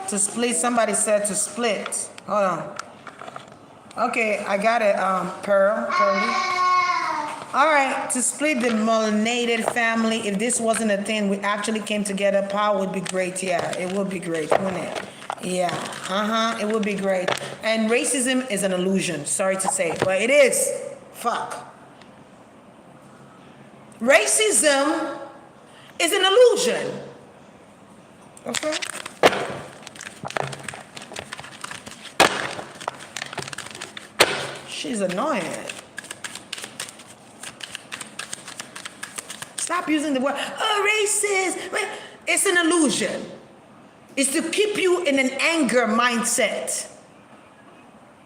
To split, somebody said to split. Hold on. Okay, I got it, Pearly. All right, to split the melanated family, if this wasn't a thing, we actually came together, power would be great. Yeah, it would be great, wouldn't it? Yeah, it would be great. And racism is an illusion, sorry to say, but it is. Fuck. Racism is an illusion. Okay? She's annoying. Stop using the word, racist. It's an illusion. It's to keep you in an anger mindset.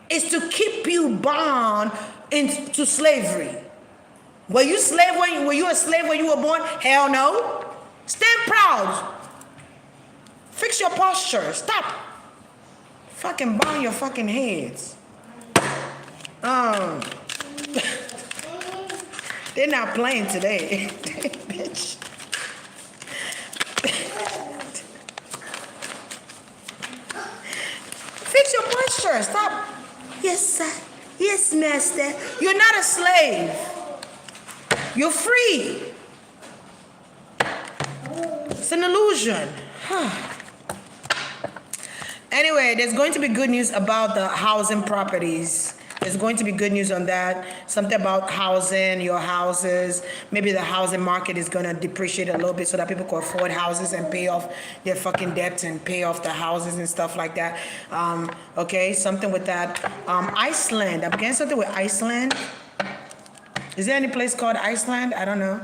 It's to keep you bound into slavery. Were you a slave when you were born? Hell no. Stand proud. Fix your posture. Stop fucking bowing your fucking heads. They're not playing today. Bitch. Fix your posture. Stop. Yes, sir. Yes, master. You're not a slave. You're free. It's an illusion. Anyway, there's going to be good news about the housing properties. There's going to be good news on that. Something about housing, your houses. Maybe the housing market is going to depreciate a little bit so that people can afford houses and pay off their fucking debts and pay off the houses and stuff like that. Okay, something with that. Iceland. I'm getting something with Iceland. Is there any place called Iceland? I don't know.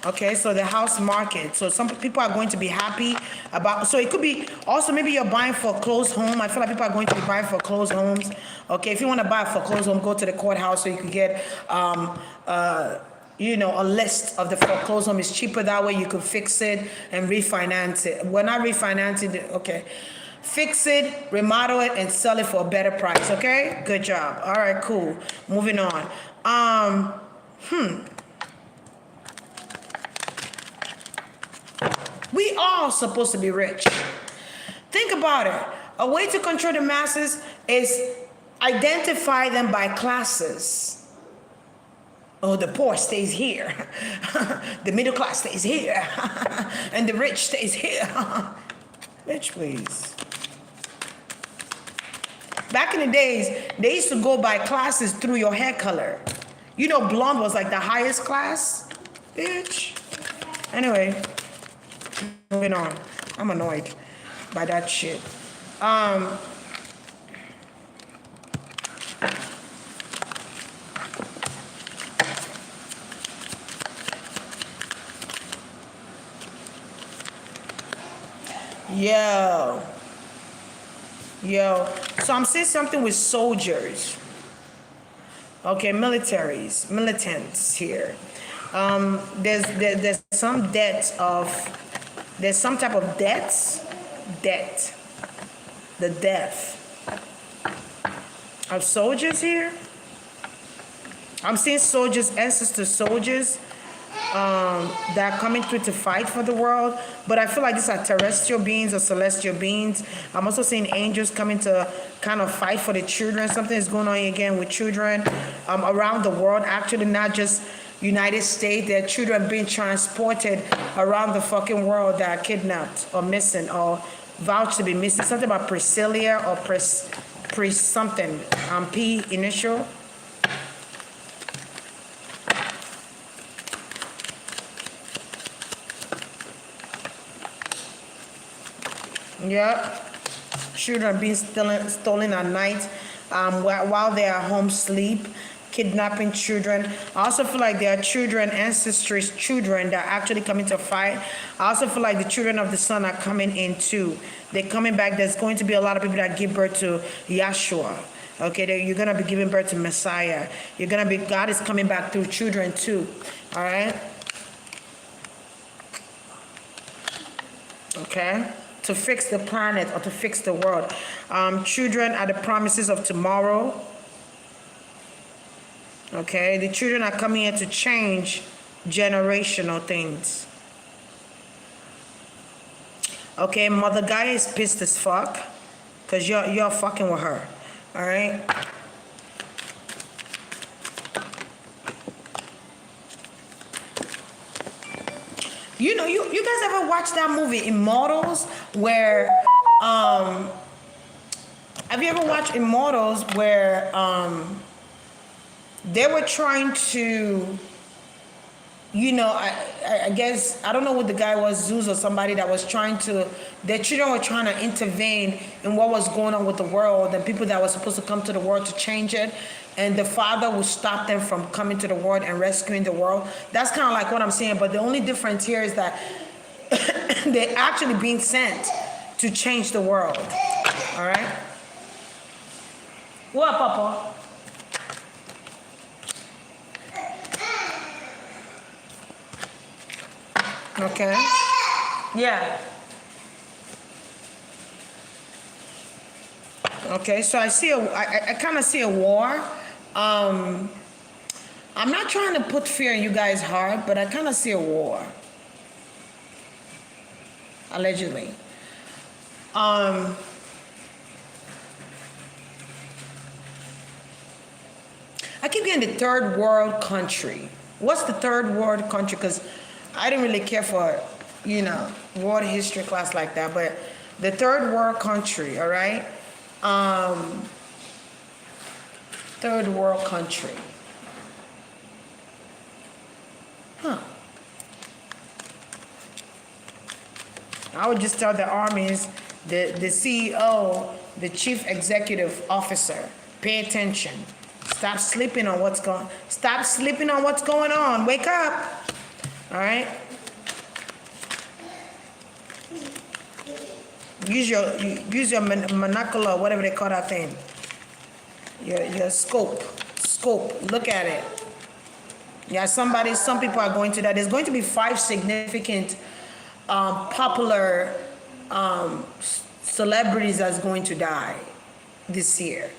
Okay, so the house market. So some people are going to be happy about, so it could be also maybe you're buying for a closed home. I feel like people are going to be buying for closed homes. Okay, if you want to buy for a closed home, go to the courthouse so you can get, a list of the foreclosed home. Is cheaper that way. You can fix it and refinance it. We're not refinancing it. Okay. Fix it, remodel it, and sell it for a better price, okay? Good job. All right, cool. Moving on. We all supposed to be rich. Think about it. A way to control the masses is identify them by classes. Oh, the poor stays here. The middle class stays here. And the rich stays here. Bitch, please. Back in the days, they used to go by classes through your hair color. You know, blonde was like the highest class. Bitch. Anyway, moving on. I'm annoyed by that shit. Yo. So I'm saying something with soldiers. Okay, militants here. There's some debts of, there's some type of debt. The death of soldiers here. I'm seeing soldiers, ancestor soldiers, that are coming through to fight for the world, but I feel like these are terrestrial beings or celestial beings. I'm also seeing angels coming to kind of fight for the children. Something is going on again with children around the world, actually not just United States. There are children being transported around the fucking world that are kidnapped or missing or vouched to be missing. Something about Priscilla or Pris something, P initial. Yep. Children being stolen at night. while they are home sleep, kidnapping children. I also feel like there are children, ancestors, children that are actually coming to fight. I also feel like the children of the sun are coming in too. They're coming back. There's going to be a lot of people that give birth to Yahshua. Okay, you're gonna be giving birth to Messiah. God is coming back through children too. All right. Okay, to fix the planet or to fix the world. Children are the promises of tomorrow. Okay, the children are coming here to change generational things. Okay, Mother Gaia is pissed as fuck because you're fucking with her. All right. You know, you guys ever watch that movie Immortals where have you ever watched Immortals where they were trying to, you know, I guess, I don't know what the guy was, Zeus or somebody that was trying to, their children were trying to intervene in what was going on with the world and people that were supposed to come to the world to change it. And the father would stop them from coming to the world and rescuing the world. That's kind of like what I'm saying. But the only difference here is that they're actually being sent to change the world. All right? What, Papa? Okay. Yeah. Okay, so I kind of see a war. I'm not trying to put fear in you guys' heart, but I kind of see a war. Allegedly. I keep getting the third world country. What's the third world country? Because I didn't really care for, you know, world history class like that, but the third world country, all right? Third world country. Huh. I would just tell the armies, the CEO, the chief executive officer, pay attention. Stop sleeping on what's going on. Wake up. All right? Use your monocular, whatever they call that thing. Your scope. Look at it. Yeah, some people are going to that. There's going to be 5 significant popular celebrities that's going to die this year.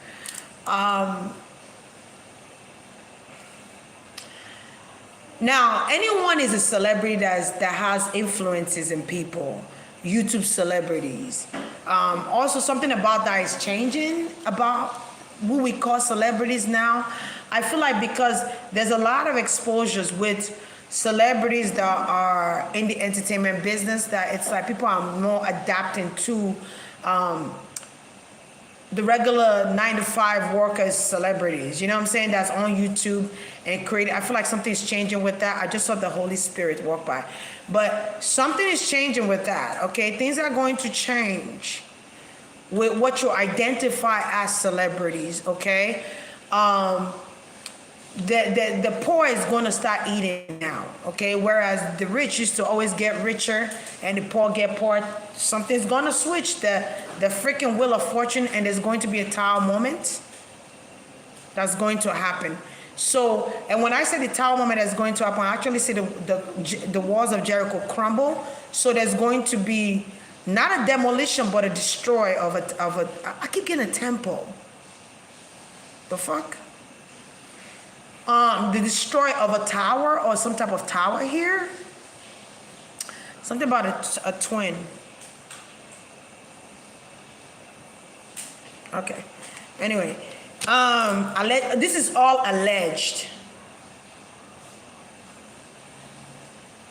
Now, anyone is a celebrity that has influences in people. YouTube celebrities. Also, something about that is changing about who we call celebrities now. I feel like because there's a lot of exposures with celebrities that are in the entertainment business, that it's like people are more adapting to the regular 9-to-5 workers celebrities, you know what I'm saying, that's on YouTube and creating. I feel like something's changing with that. I just saw the Holy Spirit walk by. But something is changing with that, okay? Things are going to change with what you identify as celebrities, okay? The poor is going to start eating now, okay? Whereas the rich used to always get richer and the poor get poor. Something's going to switch the freaking wheel of fortune, and there's going to be a tower moment that's going to happen. So, and when I say the tower moment that's going to happen, I actually see the walls of Jericho crumble. So there's going to be not a demolition, but a destroy of a I keep getting a temple. The fuck? The destroy of a tower or some type of tower here. Something about a twin. Okay. Anyway, this is all alleged.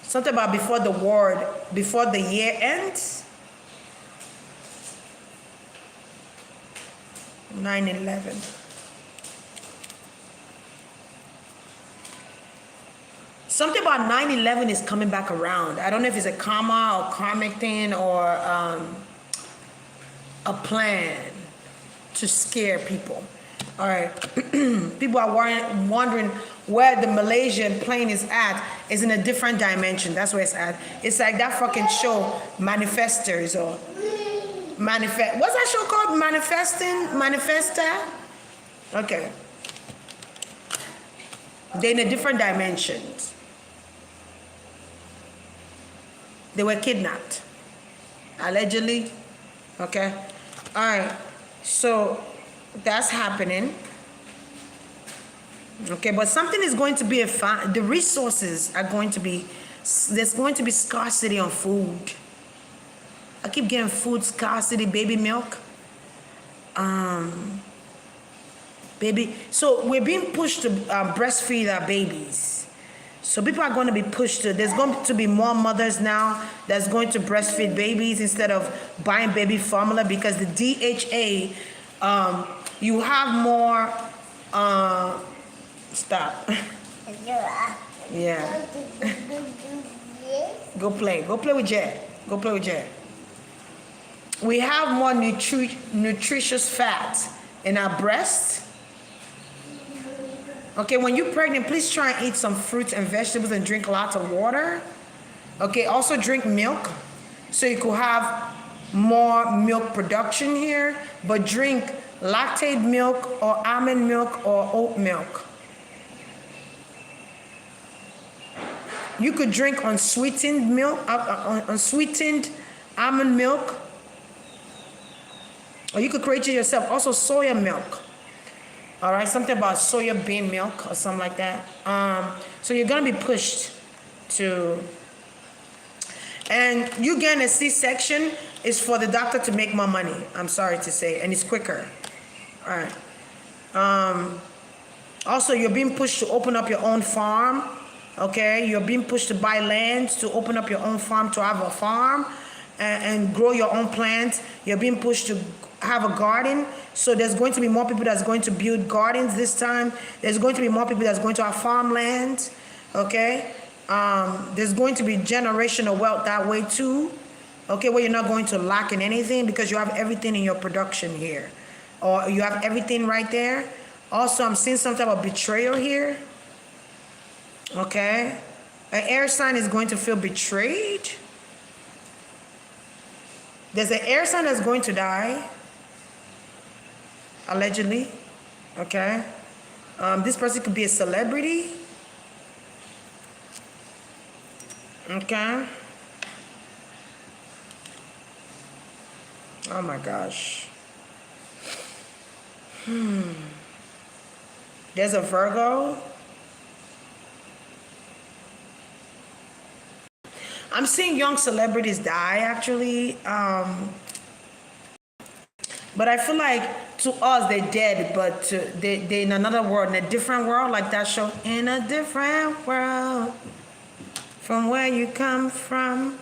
Something about before the year ends. 9/11. Something about 9/11 is coming back around. I don't know if it's a karma or karmic thing or a plan to scare people. All right. People are wondering where the Malaysian plane is at. Is in a different dimension. That's where it's at. It's like that fucking show, Manifestors or Manifest. What's that show called? Manifesta? Okay. They're in a different dimensions. They were kidnapped. Allegedly. Okay. All right. So that's happening. Okay, but something is going to be the resources are going to be, there's going to be scarcity on food. I keep getting food scarcity, baby milk. So we're being pushed to breastfeed our babies. So people are going to be pushed to, there's going to be more mothers now that's going to breastfeed babies instead of buying baby formula because the DHA, you have more, stop. Yeah. Go play with Jet. Go play with Jet. We have more nutritious fat in our breast. Okay, when you're pregnant, please try and eat some fruits and vegetables and drink lots of water. Okay, also drink milk so you could have more milk production here, but drink lactate milk or almond milk or oat milk. You could drink unsweetened milk, unsweetened almond milk, or you could create it yourself. Also soya milk. All right, something about soya bean milk or something like that. So you're gonna be pushed to, and you getting a C-section is for the doctor to make more money. I'm sorry to say, and it's quicker. All right. Also, you're being pushed to open up your own farm. Okay, you're being pushed to buy land, to open up your own farm, to have a farm and grow your own plants. You're being pushed to have a garden. So there's going to be more people that's going to build gardens this time. There's going to be more people that's going to have farmland. Okay, there's going to be generational wealth that way too. Okay, where you're not going to lack in anything because you have everything in your production here, or you have everything right there. Also, I'm seeing some type of betrayal here. Okay, an air sign is going to feel betrayed. There's an air sign that's going to die, allegedly. Okay, this person could be a celebrity. Okay. Oh my gosh. There's a Virgo. I'm seeing young celebrities die, actually. But I feel like to us, they're dead, but they're in another world, in a different world, like that show, In a Different World, from where you come from.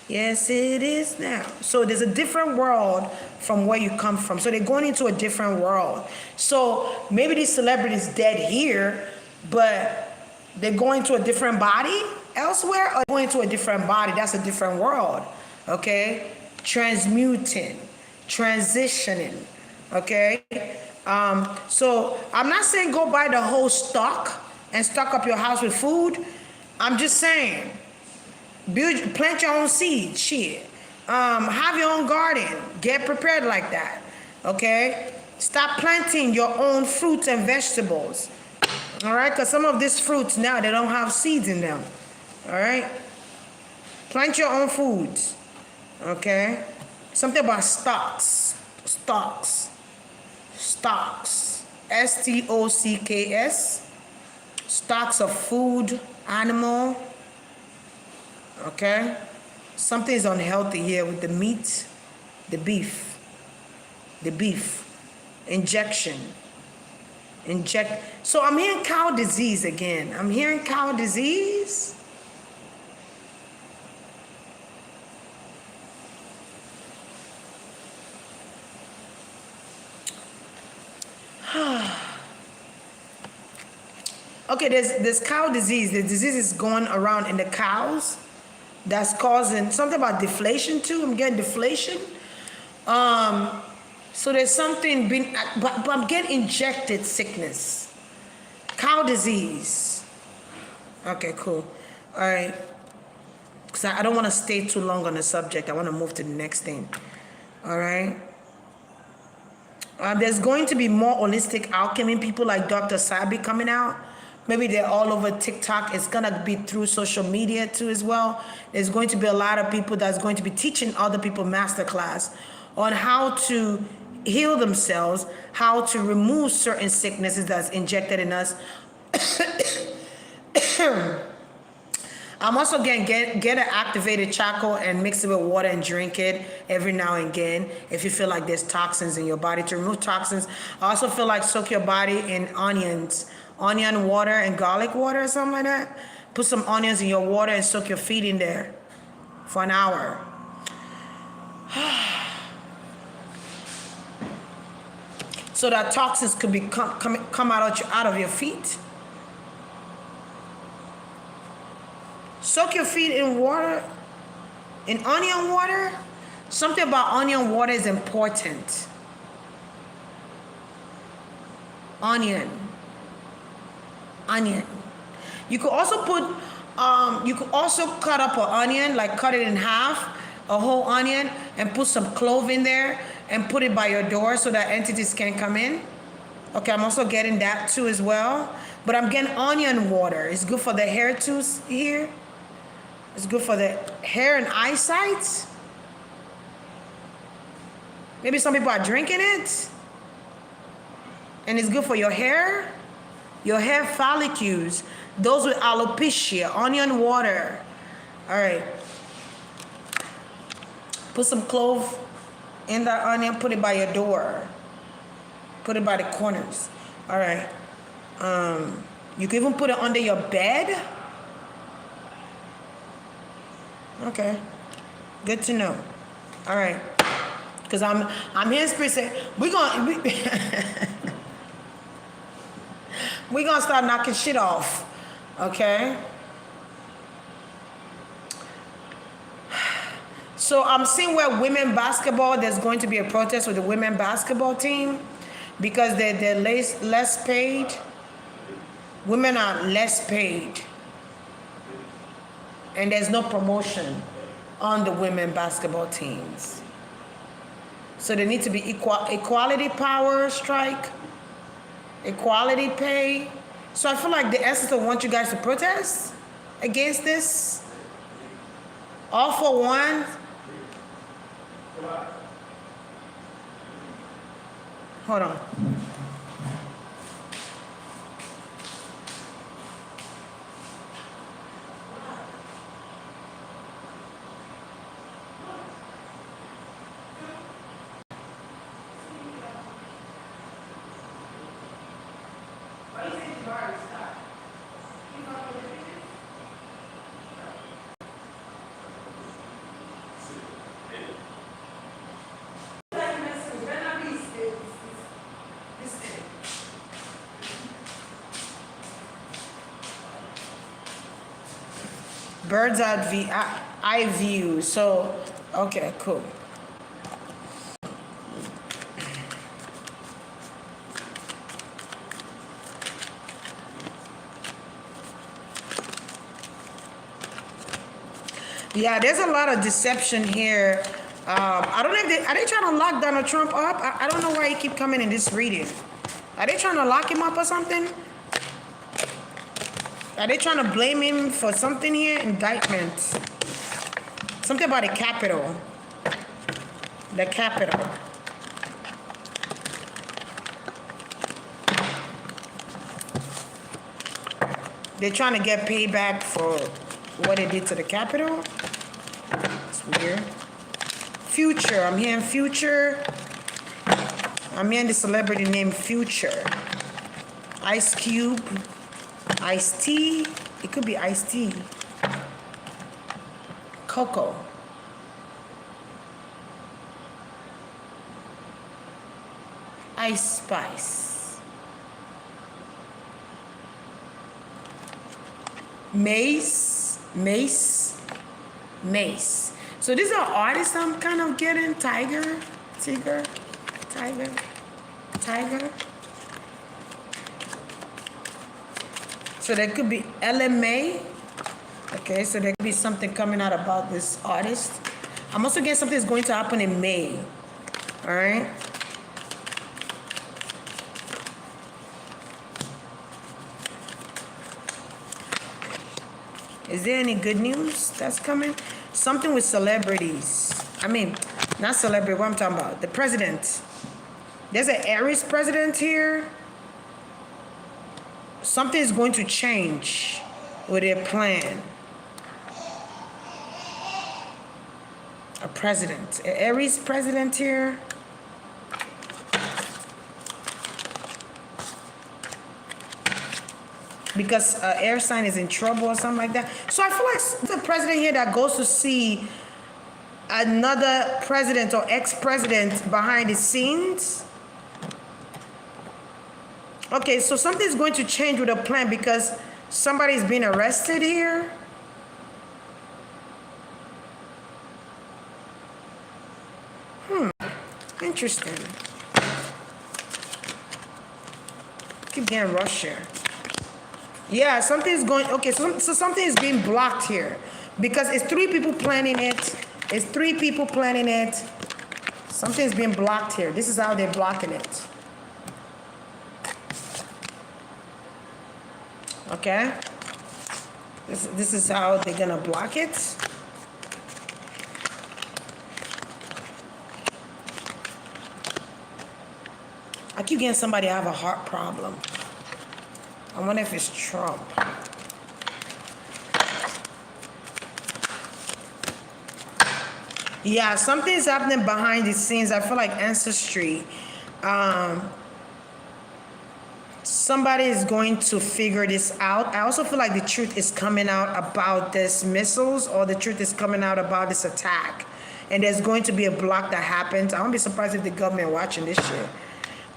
Yes, it is now. So there's a different world from where you come from. So they're going into a different world. So maybe these celebrities dead here, but they're going to a different body elsewhere, or going to a different body. That's a different world. Okay, transmuting, transitioning. Okay, so I'm not saying go buy the whole stock and stock up your house with food. I'm just saying plant your own seeds. Shit, have your own garden. Get prepared like that. Okay, stop planting your own fruits and vegetables. All right, because some of these fruits now, they don't have seeds in them. All right, plant your own foods. Okay, something about stocks, stocks, S-T-O-C-K-S, stocks of food, animal. Okay, something is unhealthy here with the meat, the beef, injection. So I'm hearing cow disease again. I'm hearing cow disease. Okay, there's cow disease. The disease is going around in the cows. That's causing something about deflation too. I'm getting deflation. So there's something being, but I'm getting injected sickness. Cow disease. Okay, cool. All right. Because I don't want to stay too long on the subject. I want to move to the next thing. All right. There's going to be more holistic alchemy people like Dr. Sabi coming out. Maybe they're all over TikTok. It's going to be through social media too as well. There's going to be a lot of people that's going to be teaching other people masterclass on how to heal themselves, how to remove certain sicknesses that's injected in us. I'm also going to get an activated charcoal and mix it with water and drink it every now and again if you feel like there's toxins in your body. To remove toxins, I also feel like soak your body in onion water and garlic water or something like that. Put some onions in your water and soak your feet in there for an hour. So that toxins could be come out of your feet. Soak your feet in water, in onion water. Something about onion water is important. Onion. You could also cut up an onion, like cut it in half, a whole onion, and put some clove in there and put it by your door so that entities can come in. Okay, I'm also getting that too as well. But I'm getting onion water. It's good for the hair too here. It's good for the hair and eyesight. Maybe some people are drinking it. And it's good for your hair follicles. Those with alopecia, onion water. All right. Put some clove in that onion, put it by your door. Put it by the corners. All right. You can even put it under your bed. Okay, good to know. All right, because I'm hearing spirit say we're gonna start knocking shit off. Okay. So I'm seeing where women basketball. There's going to be a protest with the women basketball team because they're less paid. Women are less paid. And there's no promotion on the women basketball teams. So there needs to be equality power strike, equality pay. So I feel like the essence of want you guys to protest against this. All for one. Hold on. Bird's eye view. So, okay, cool. Yeah, there's a lot of deception here. I don't know if are they trying to lock Donald Trump up? I don't know why he keep coming in this reading. Are they trying to lock him up or something? Are they trying to blame him for something here? Indictment. Something about the Capitol. The Capitol. They're trying to get payback for what they did to the Capitol. It's weird. Future. I'm hearing Future. I'm hearing the celebrity named Future. Ice Cube. Ice-T. It could be Ice-T. Coco. Ice Spice. Mace. So these are artists I'm kind of getting. Tiger. Tiger. Tiger. So there could be LMA. Okay, so there could be something coming out about this artist. I'm also getting something that's going to happen in May. All right. Is there any good news that's coming? Something with celebrities. I mean, not celebrity, what I'm talking about. The president. There's an Aries president here. Something is going to change with their plan. A president. An Aries president here. Because air sign is in trouble or something like that. So I feel like the president here that goes to see another president or ex-president behind the scenes. Okay, so something's going to change with a plan because somebody's being arrested here. Interesting. Keep getting Russia. Yeah, something's going, okay, so something is being blocked here because it's 3 people planning it. It's 3 people planning it. Something's being blocked here. This is how they're blocking it. Okay? This is how they're gonna block it. I keep getting somebody have a heart problem. I wonder if it's Trump. Yeah, something's happening behind the scenes. I feel like ancestry. Somebody is going to figure this out. I also feel like the truth is coming out about this missiles, or the truth is coming out about this attack. And there's going to be a block that happens. I won't be surprised if the government watching this shit.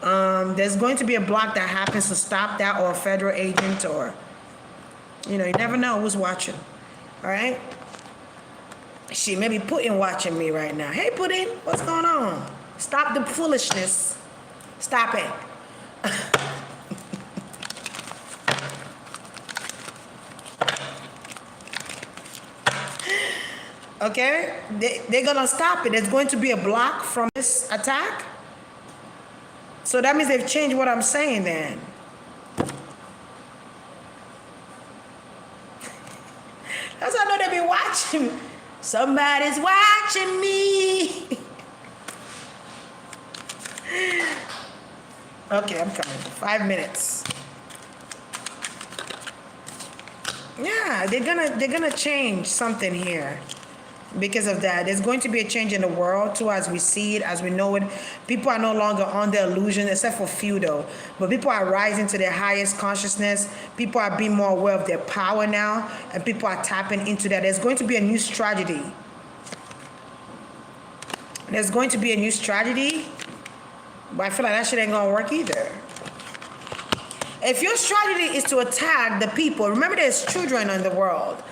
There's going to be a block that happens to stop that, or a federal agent, or, you know, you never know who's watching. All right? Shit, maybe Putin watching me right now. Hey, Putin, what's going on? Stop the foolishness. Stop it. Okay? They're going to stop it. There's going to be a block from this attack. So that means they've changed what I'm saying then. That's how I know they be watching. Somebody's watching me. Okay, I'm coming. 5 minutes. Yeah, they're gonna change something here. Because of that, there's going to be a change in the world too, as we see it, as we know it. People are no longer under illusion, except for few though. But people are rising to their highest consciousness. People are being more aware of their power now, and people are tapping into that. There's going to be a new strategy. There's going to be a new strategy, but I feel like that shit ain't gonna work either. If your strategy is to attack the people, remember there's children in the world.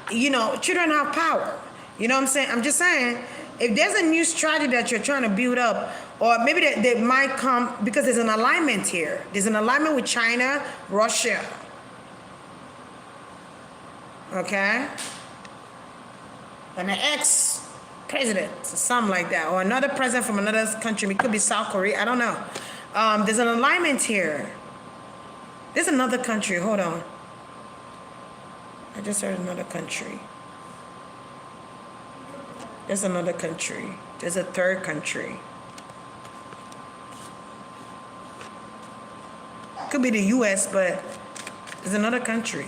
You know, children have power. You know what I'm saying? I'm just saying, if there's a new strategy that you're trying to build up, or maybe they might come, because there's an alignment here. There's an alignment with China, Russia. Okay? And an ex-president, something like that. Or another president from another country. It could be South Korea. I don't know. There's an alignment here. There's another country. Hold on. I just heard another country. There's another country. There's a third country. Could be the US, but there's another country.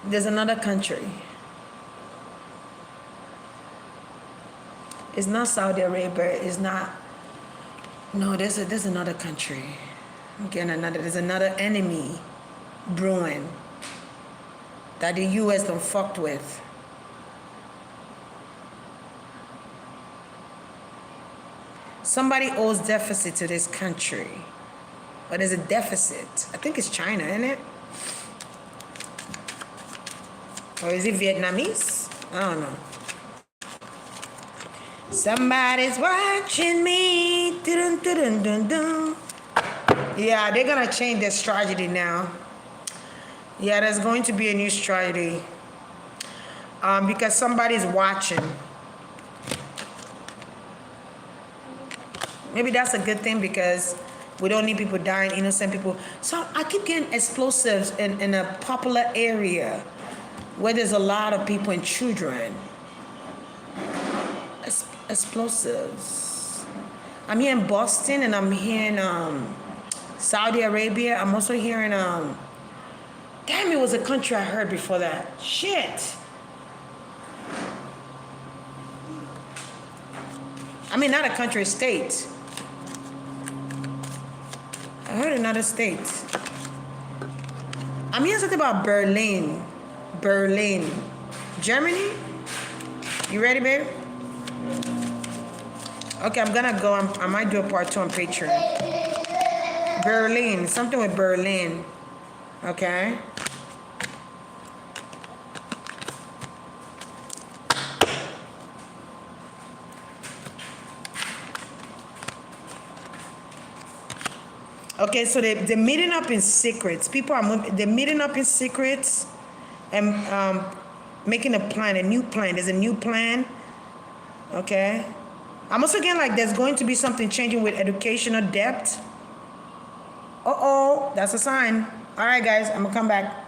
There's another country. It's not Saudi Arabia. It's not. No, there's another country. Again, there's another enemy brewing that the U.S. done fucked with. Somebody owes deficit to this country. Or there's a deficit. I think it's China, isn't it? Or is it Vietnamese? I don't know. Somebody's watching me. Dun, dun, dun, dun, dun. Yeah, they're gonna change their strategy now. Yeah, there's going to be a new strategy. Because somebody's watching. Maybe that's a good thing because we don't need people dying, innocent people. So I keep getting explosives in a popular area where there's a lot of people and children. Explosives. I'm here in Boston and I'm here in Saudi Arabia. I'm also here in damn, it was a country I heard before that. Shit. I mean, not a country, a state. I heard another state. I'm hearing something about Berlin. Berlin. Germany? You ready, babe? Okay, I'm gonna go. I might do a part 2 on Patreon. Berlin. Something with Berlin. Okay? Okay, so they're meeting up in secrets. People are they're meeting up in secrets and making a plan, a new plan. There's a new plan. Okay. I'm also getting like there's going to be something changing with educational debt. Uh-oh, that's a sign. All right, guys, I'm gonna come back.